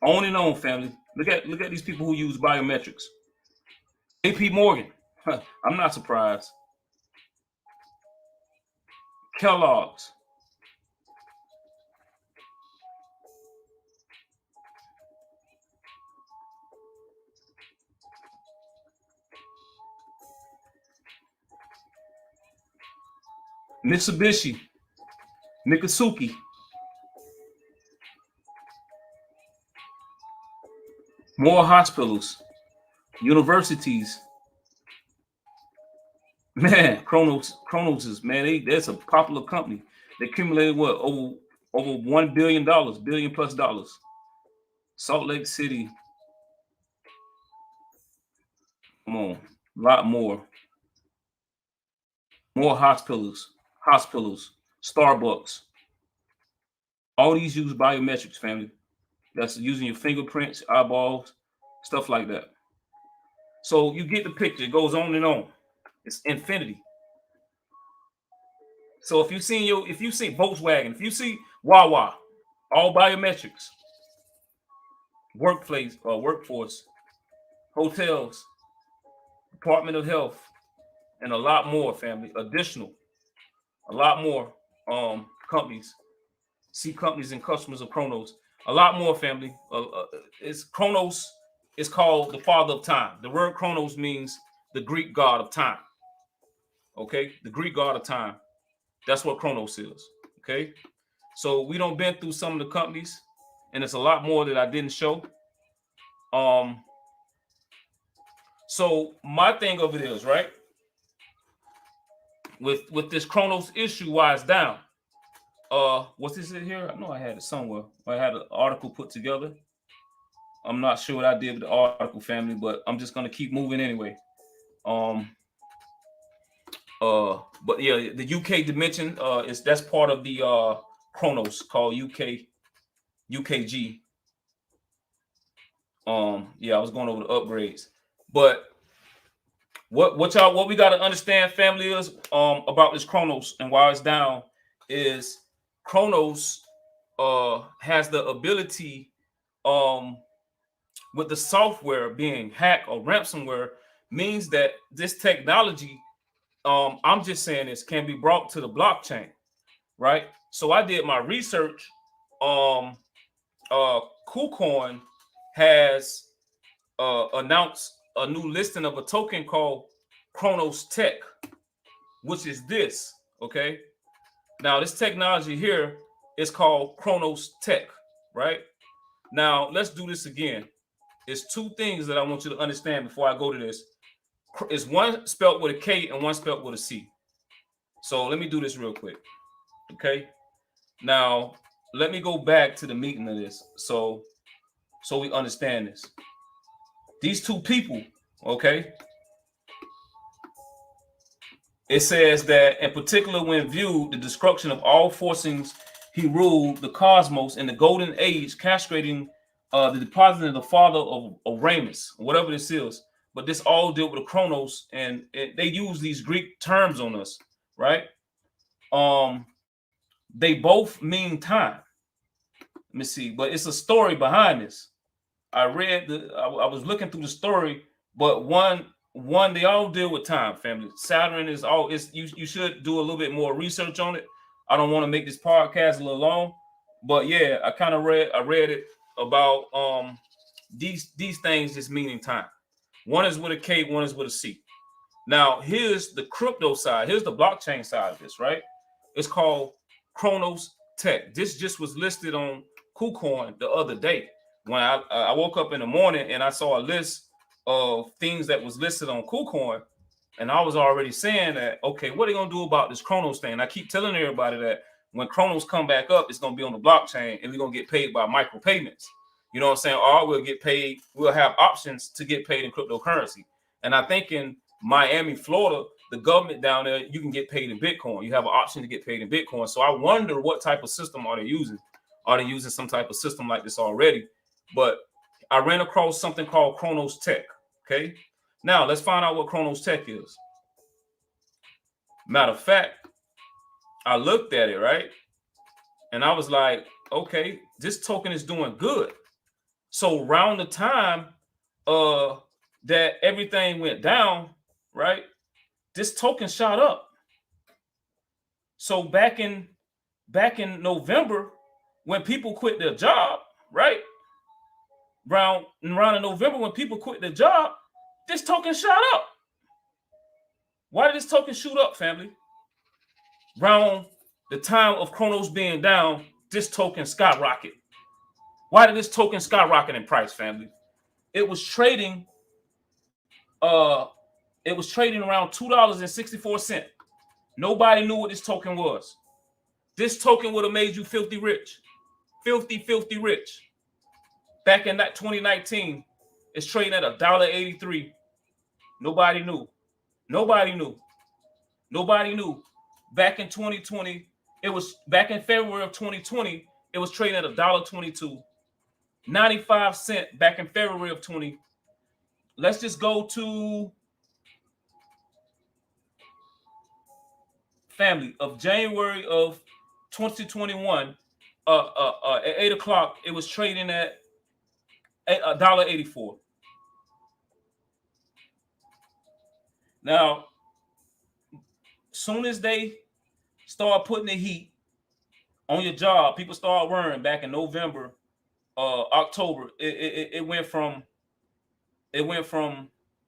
On and on, family. Look at these people who use biometrics. AP Morgan. I'm not surprised. Kellogg's. Mitsubishi. Nikasuki. More hospitals. Universities. Man, Chronos is, man, that's a popular company. They accumulated what, over $1 billion, billion plus dollars. Salt Lake City. Come on, a lot more. More hospitals, Starbucks. All these use biometrics, family. That's using your fingerprints, eyeballs, stuff like that. So you get the picture. It goes on and on. It's infinity. So if you see Volkswagen, if you see Wawa, all biometrics, workplace, workforce, hotels, Department of Health, and a lot more, family. Additional, a lot more companies, companies and customers of Chronos. A lot more, family. It's Chronos is called the father of time. The word Chronos means the Greek god of time. Okay, the Greek god of time. That's what Chronos is. Okay, so we don't been through some of the companies, and it's a lot more that I didn't show. So my thing of it is, right, with this Chronos issue, why it's down. What's this in here? I know I had it somewhere. I had an article put together. I'm not sure what I did with the article, family, but I'm just gonna keep moving anyway. But yeah, the UK dimension that's part of the Chronos called UKG. Yeah, I was going over the upgrades, but what we got to understand, family, is about this Chronos and why it's down is Chronos has the ability with the software being hacked or ransomware means that this technology, I'm just saying this, can be brought to the blockchain, right? So I did my research. KuCoin has announced a new listing of a token called Chrono.tech, which is this. Okay, now this technology here is called Chrono.tech, right? Now let's do this again. It's two things that I want you to understand before I go to this. It's one spelled with a K and one spelled with a C. So let me do this real quick. Okay. Now let me go back to the meeting of this so we understand this. These two people, okay. It says that in particular, when viewed, the destruction of all forcings, he ruled the cosmos in the golden age, castrating the deposit of the father of Ramus, whatever this is. But this all deal with the Chronos, and they use these Greek terms on us, right? They both mean time. Let me see, but it's a story behind this. I was looking through the story, but one they all deal with time, family. Saturn is all. You should do a little bit more research on it. I don't want to make this podcast a little long, but yeah, I read it about these things just meaning time. One is with a K, one is with a C. Now here's the crypto side. Here's the blockchain side of this, right? It's called Chronos.tech. This just was listed on KuCoin the other day. When I woke up in the morning and I saw a list of things that was listed on KuCoin, and I was already saying that, okay, what are they gonna do about this Chronos thing? And I keep telling everybody that when Chronos come back up, it's gonna be on the blockchain and we're gonna get paid by micropayments. You know what I'm saying? Or we'll get paid, we'll have options to get paid in cryptocurrency. And I think in Miami, Florida, the government down there, you can get paid in Bitcoin. You have an option to get paid in Bitcoin. So I wonder what type of system are they using? Are they using some type of system like this already? But I ran across something called Chronos.tech. Okay. Now let's find out what Chronos.tech is. Matter of fact, I looked at it, right? And I was like, okay, this token is doing good. So around the time that everything went down, right? This token shot up. So back in November, when people quit their job, right? Around in November, when people quit their job, this token shot up. Why did this token shoot up, family? Around the time of Chronos being down, this token skyrocket. Why did this token skyrocket in price, family? It was trading around $2.64. Nobody knew what this token was. This token would have made you filthy rich. Filthy rich. Back in that 2019, it's trading at $1.83. Nobody knew. Back in 2020, back in February of 2020, it was trading at $1.22. 95 cents back in February of 20. Let's just go to family of January of 2021. at 8 o'clock, it was trading at $1.84. Now, soon as they start putting the heat on your job, people start worrying back in November, October. It went from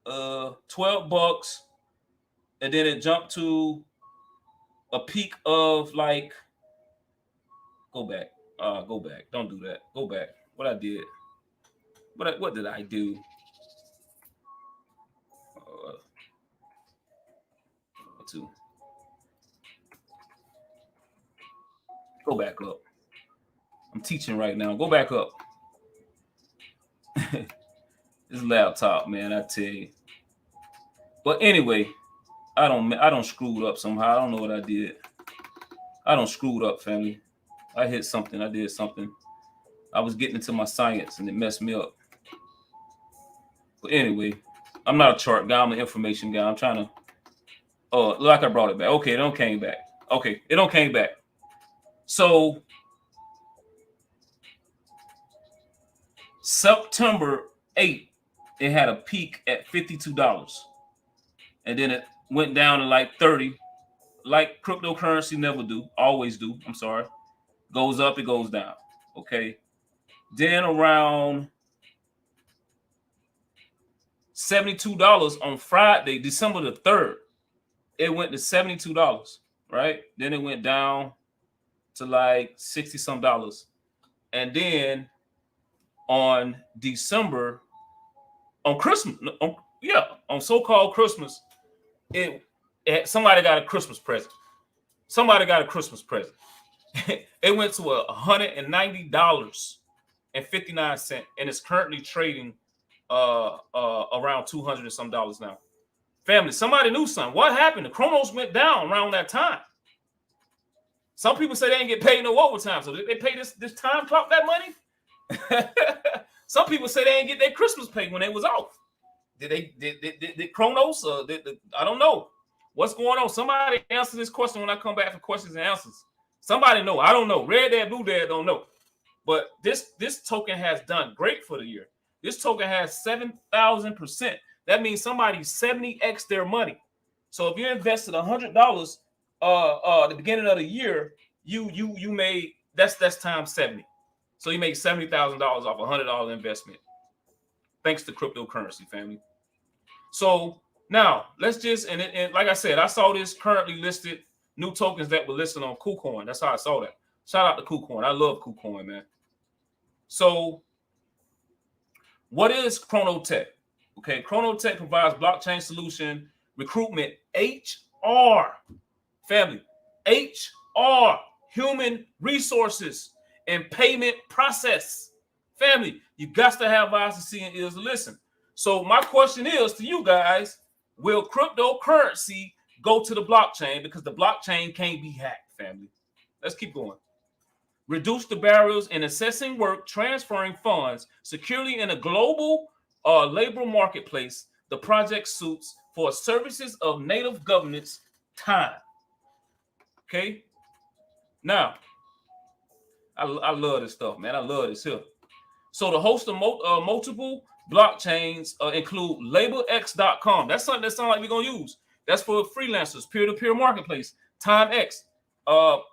$12, and then it jumped to a peak of like, go back. Don't do that. Go back. What I did. What did I do? Go back up. I'm teaching right now. Go back up. This laptop, man, I tell you. But anyway, I don't screw it up somehow. I don't know what I did. I don't screw it up, family. I hit something. I did something. I was getting into my science and it messed me up. But anyway, I'm not a chart guy. I'm an information guy. I'm trying to. Oh, like I brought it back. Okay, it don't came back. Okay, it don't came back. So September 8th, it had a peak at $52. And then it went down to like 30, like cryptocurrency never do, always do. I'm sorry. Goes up, it goes down. Okay. Then around $72 on Friday, December the 3rd, it went to $72, right? Then it went down to like 60 some dollars. And then on December, on Christmas, on so-called Christmas, somebody got a Christmas present. Somebody got a Christmas present. It went to $190.59, and it's currently trading around $200 and some dollars now. Family, somebody knew something. What happened? The Chronos went down around that time. Some people say they didn't get paid no overtime, so did they pay this time clock that money? Some people say they didn't get their Christmas pay when they was off. Did Kronos? I don't know what's going on. Somebody answer this question when I come back for questions and answers. Somebody know. I don't know. REDDADBLUEDAD don't know. But this token has done great for the year. This token has 7,000%. That means somebody 70x their money. So if you invested $100 at the beginning of the year, you made that's times 70. So you made $70,000 off a $100 investment. Thanks to cryptocurrency, family. So now let's just and like I said, I saw this currently listed new tokens that were listed on KuCoin. That's how I saw that. Shout out to KuCoin. I love KuCoin, man. So what is chrono.tech? Okay, chrono.tech provides blockchain solution recruitment, HR, family, HR, human resources, and payment process. Family, you got to have eyes to see and ears to listen. So my question is to you guys, will cryptocurrency go to the blockchain? Because the blockchain can't be hacked, family. Let's keep going. Reduce the barriers in assessing work, transferring funds securely in a global labor marketplace. The project suits for services of native governance time. Okay. Now, I love this stuff, man. I love this here. So the host of multiple blockchains include LabelX.com. That's something that sounds like we're going to use. That's for freelancers, peer-to-peer marketplace. TimeX,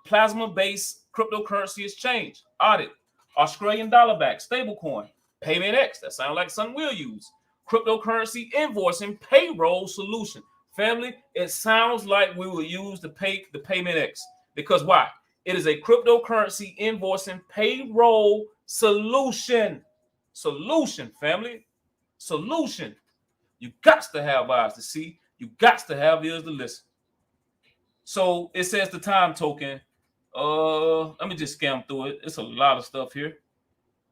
plasma-based cryptocurrency exchange. Audit, Australian dollar back, stablecoin. PaymentX, that sounds like something we'll use. Cryptocurrency invoicing payroll solution. Family, it sounds like we will use the PaymentX. Because why? It is a cryptocurrency invoicing payroll solution. Solution, family. Solution. You got to have eyes to see. You got to have ears to listen. So it says the time token. Let me just scan through it. It's a lot of stuff here.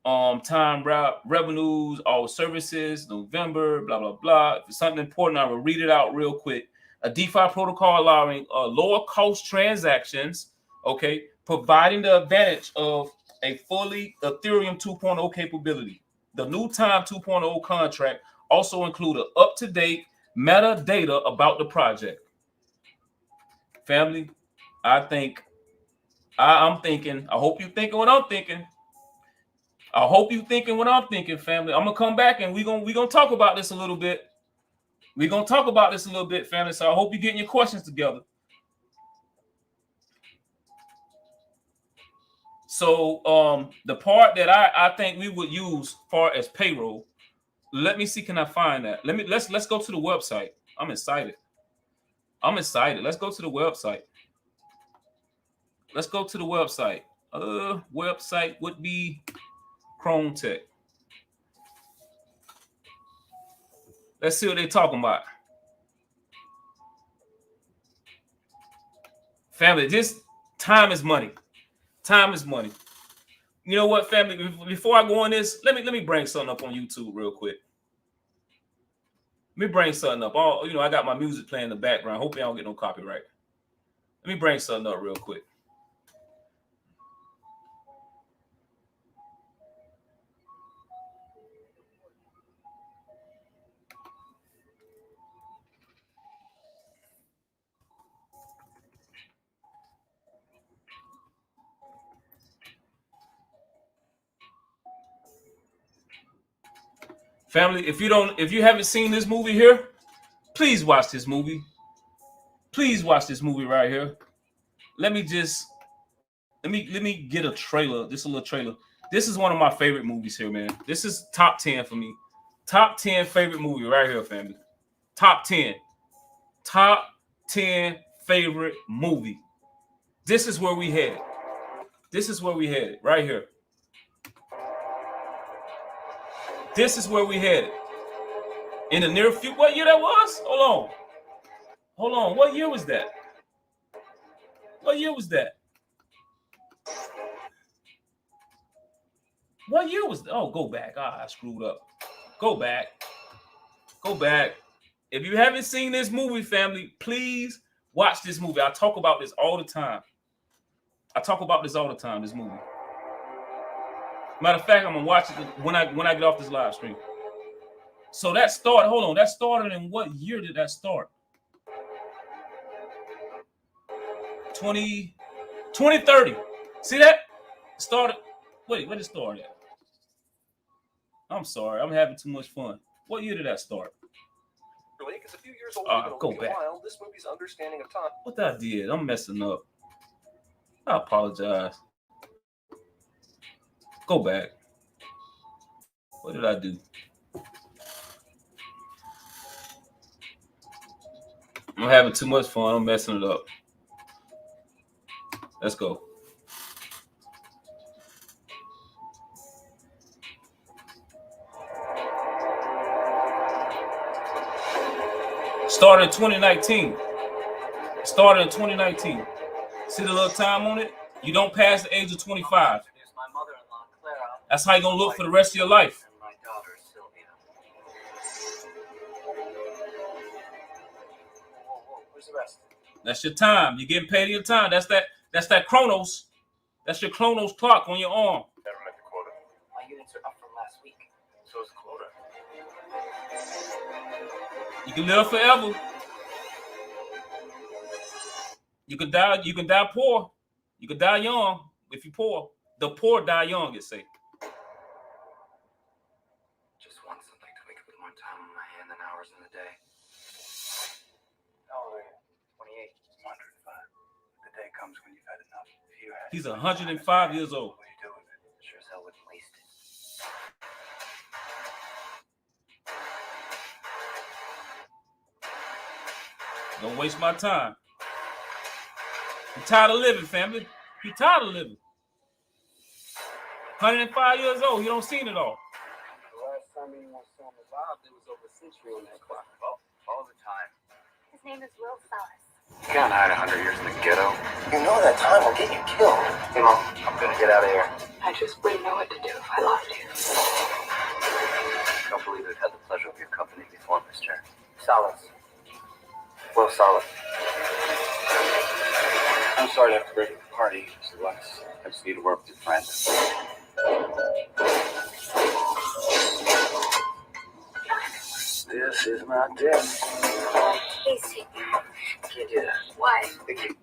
Time revenues, all services, November, blah, blah, blah. If it's something important, I will read it out real quick. A DeFi protocol allowing lower cost transactions, okay, providing the advantage of a fully Ethereum 2.0 capability. The new Time 2.0 contract also include up-to-date metadata about the project. Family, I think I'm thinking. I hope you thinking what I'm thinking. I hope you thinking what I'm thinking, family. I'm gonna come back and we gonna talk about this a little bit. We're gonna talk about this a little bit, family. So I hope you're getting your questions together. So the part that I think we would use far as payroll, let me see, can I find that? Let's go to the website. I'm excited. Let's go to the website. Let's go to the website. Website would be chrono.tech. Let's see what they're talking about. Family, this time is money. Time is money. You know what, family? Before I go on this, let me bring something up on YouTube real quick. Let me bring something up. I got my music playing in the background. Hope I don't get no copyright. Let me bring something up real quick. Family, if you haven't seen this movie here, please watch this movie. Please watch this movie right here. Let me get a trailer. Just a little trailer. This is one of my favorite movies here, man. This is top 10 for me. Top 10 favorite movie right here, family. Top 10. Top 10 favorite movie. This is where we headed. This is where we headed, right here. This is where we headed. In the near future, what year that was? Hold on. What year was that? What year was that? What year was that? Oh, go back. I screwed up. Go back. Go back. If you haven't seen this movie, family, please watch this movie. I talk about this all the time. This movie. Matter of fact, I'm gonna watch it when I get off this live stream. So that started. Hold on. That started in what year did that start? 2030. See that? Started. Wait, where did it start at? I'm sorry. I'm having too much fun. What year did that start? It's a few years old, Go back. while, this movie's understanding of time. What I did? I'm messing up. I apologize. Go back. What did I do? I'm having too much fun. I'm messing it up. Let's go. Started in 2019. See the little time on it? You don't pass the age of 25. That's how you're going to look for the rest of your life. That's your time. You're getting paid your time. That's that Chronos. That's your Chronos clock on your arm. Never met the quota. My units are up from last week. So is the quota. You can live forever. You can die poor. You can die young if you're poor. The poor die young, it say. Just want something to make up with more time on my hand than hours in the day. How old are you? 28. 105. The day comes when you've had enough. If you had He's 105 years old. What do you do with it? Sure as hell wouldn't waste it. Don't waste my time. I'm tired of living, family. You're tired of living. 105 years old. You don't seen it all. The last time anyone saw him alive, there was over a century on that clock. Well, all the time. His name is Will Salas. You can't hide 100 years in the ghetto. You know that time will get you killed. Hey, Mom, I'm gonna get out of here. I just wouldn't know what to do if I lost you. Don't believe I've had the pleasure of your company before, mister. Salas. Will Salas. I'm sorry to have to break the party, Mr. Lux. I just need to work with your friend. This is my desk. Casey, Can't do that. why? Thank you.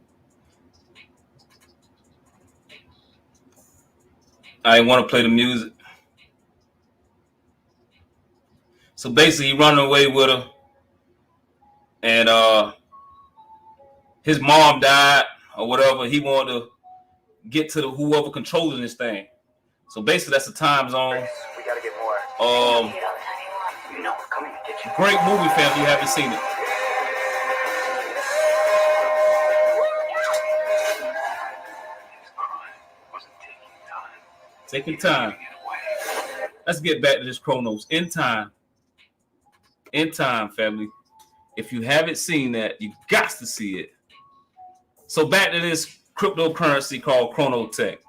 I want to play the music. So basically, he running away with her, and his mom died or whatever. He wanted to get to the whoever controlling this thing. So basically, that's the time zone. We gotta get more. You know we're coming to get you. Great movie, fam. If you haven't seen it. His crime wasn't Taking time. Let's get back to this Chronos. In time, family. If you haven't seen that, you got to see it. So back to this cryptocurrency called chrono.tech.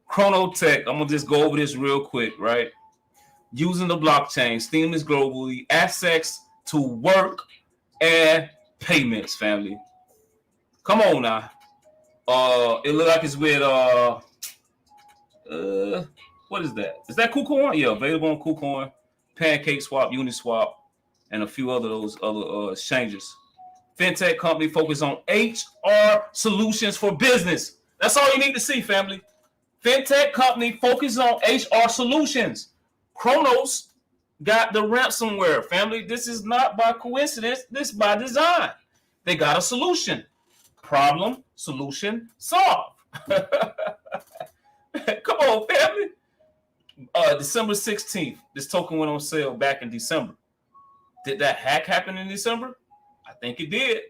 Chrono.tech, I'm gonna just go over this real quick, right? Using the blockchain, seamless globally, access to work and payments, family. Come on now. It look like it's with what is that? Is that KuCoin? Yeah, available on KuCoin, PancakeSwap, Uniswap, and a few other those other exchanges. Fintech company focused on HR solutions for business. That's all you need to see, family. Fintech company focused on HR solutions. Chronos got the ransomware, family. This is not by coincidence. This is by design. They got a solution. Problem, solution, solve. Come on, family. December 16th, this token went on sale back in December. Did that hack happen in December? I think it did.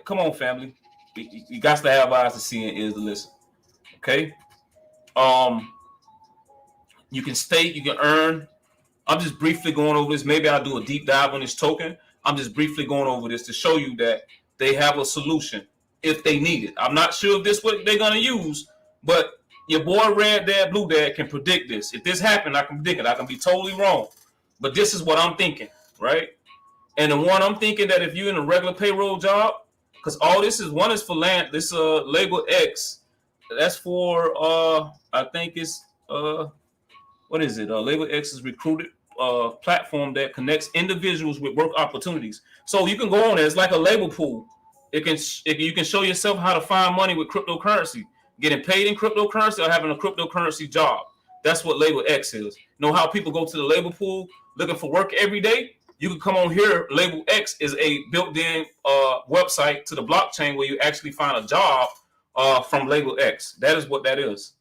Come on, family. You got to have eyes to see and ears to listen. Okay. You can stake, you can earn. I'm just briefly going over this. Maybe I'll do a deep dive on this token. I'm just briefly going over this to show you that they have a solution if they need it. I'm not sure if this is what they're going to use, but your boy REDDADBLUEDAD can predict this. If this happened, I can predict it. I can be totally wrong. But this is what I'm thinking, right? And the one I'm thinking that if you're in a regular payroll job, because all this is, one is for land, this label X. That's for I think it's what is it? Label X is recruited platform that connects individuals with work opportunities. So you can go on there. It's like a label pool. You can show yourself how to find money with cryptocurrency, getting paid in cryptocurrency or having a cryptocurrency job. That's what label X is. Know how people go to the label pool looking for work every day? You can come on here. Label X is a built-in website to the blockchain where you actually find a job from label X. That is what that is.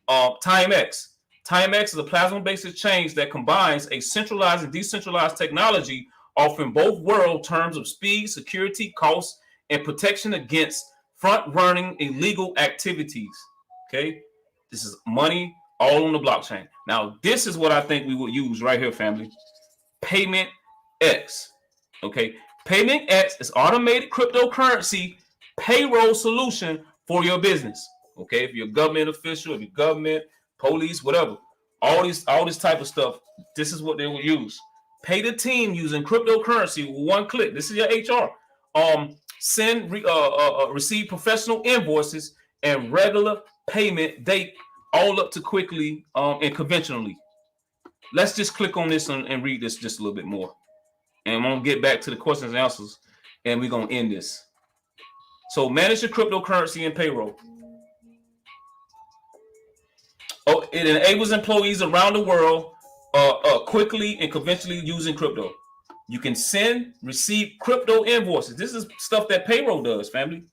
TimeX. TimeX is a plasma-based exchange that combines a centralized and decentralized technology, offering both world terms of speed, security, cost, and protection against front-running illegal activities. Okay, this is money all on the blockchain. Now, this is what I think we would use right here, family. Payment X. Okay, Payment X is automated cryptocurrency payroll solution for your business. Okay, if you're a government official, if you're government, police, whatever, all this type of stuff, this is what they will use. Pay the team using cryptocurrency with one click. This is your HR. Receive professional invoices and regular payment date, all up to quickly and conventionally. Let's just click on this and read this just a little bit more. And I'm going to get back to the questions and answers, and we're going to end this. So manage your cryptocurrency and payroll. It enables employees around the world quickly and conventionally using crypto. You can send, receive crypto invoices. This is stuff that payroll does, family.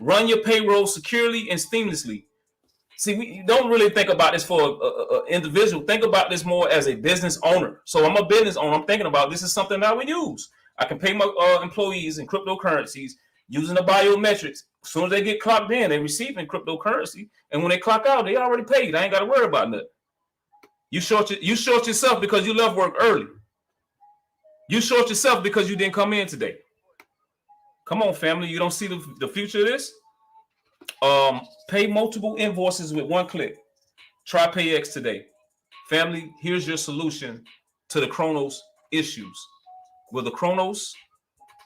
Run your payroll securely and seamlessly. See, we don't really think about this for an individual. Think about this more as a business owner. So I'm a business owner. I'm thinking about this is something that I would use. I can pay my employees in cryptocurrencies using the biometrics. As soon as they get clocked in, they receive in cryptocurrency. And when they clock out, they already paid. I ain't got to worry about nothing. You short yourself because you left work early. You short yourself because you didn't come in today. Come on, family. You don't see the future of this? Pay multiple invoices with one click. Try PayX today. Family, here's your solution to the Chronos issues. Will the Chronos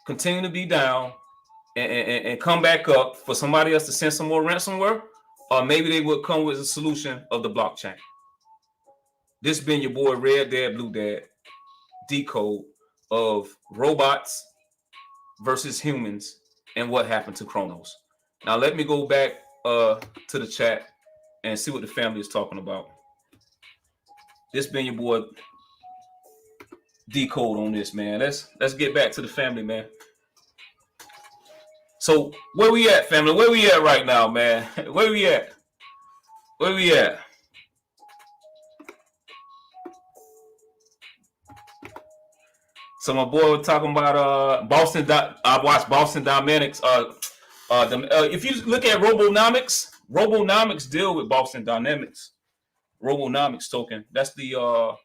continue to be down and come back up for somebody else to send some more ransomware? Or maybe they would come with a solution of the blockchain. This been your boy REDDADBLUEDAD decode of robots versus humans and what happened to Chronos. Now let me go back to the chat and see what the family is talking about. This been your boy Decode on this, man. Let's get back to the family, man. So where we at, family? Where we at right now, man? Where we at? Where we at? So my boy was talking about Boston. I watched Boston Dynamics. If you look at Robonomics deal with Boston Dynamics. Robonomics token. That's the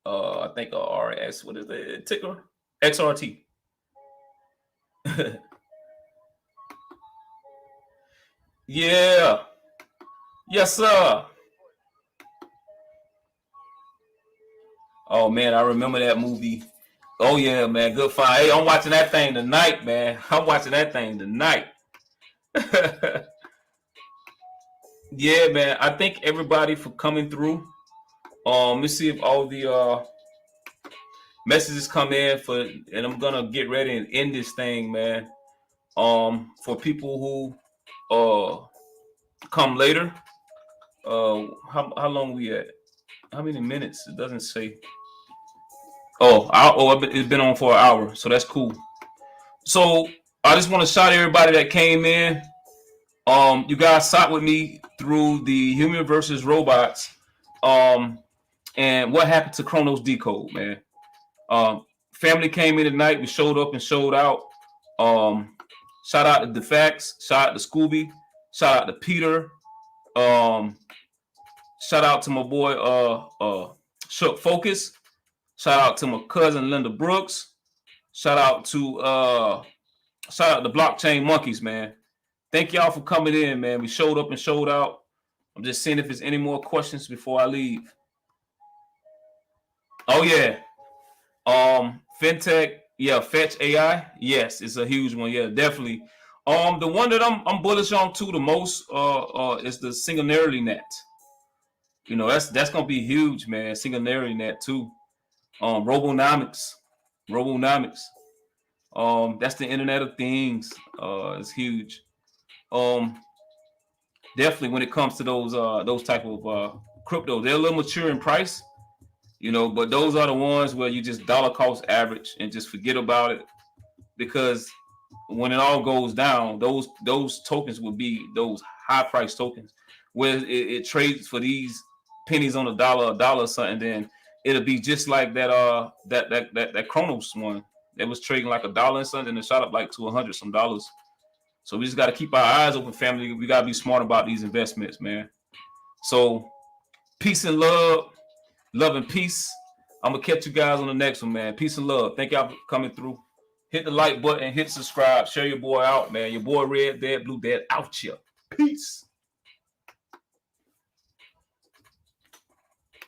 I think RS. What is the ticker? XRT. Yeah. Yes, sir. Oh man, I remember that movie. Oh yeah, man, good find. Hey, I'm watching that thing tonight, man. I'm watching that thing tonight. Yeah, man. I thank everybody for coming through. Let me see if all the messages come in and I'm gonna get ready and end this thing, man. For people who come later. How long we at? How many minutes? It doesn't say. It's been on for an hour, so that's cool. So I just want to shout out everybody that came in. You guys sat with me through the human versus robots. And what happened to Chronos Decode, man. Family came in tonight. We showed up and showed out. Shout out to DeFax. Shout out to Scooby. Shout out to Peter. Shout out to my boy Shook Focus. Shout out to my cousin Linda Brooks. Shout out to the Blockchain Monkeys, man. Thank y'all for coming in, man. We showed up and showed out. I'm just seeing if there's any more questions before I leave. Oh yeah. Fintech, yeah, Fetch AI. Yes, it's a huge one. Yeah, definitely. The one that I'm bullish on too the most is the Singularity Net. You know, that's gonna be huge, man. Singularity Net too. Robonomics. That's the Internet of Things. It's huge. Definitely when it comes to those type of crypto, they're a little mature in price, you know, but those are the ones where you just dollar cost average and just forget about it, because when it all goes down, those tokens will be those high price tokens where it trades for these pennies on a dollar or something. Then it'll be just like that Chronos one that was trading like $1 and something, and it shot up like to $100 some dollars. So we just got to keep our eyes open, family. We got to be smart about these investments, man. So peace and love and peace. I'm going to catch you guys on the next one, man. Peace and love. Thank y'all for coming through. Hit the like button, hit subscribe, share your boy out, man. Your boy Red Dead Blue Dead out here. Peace.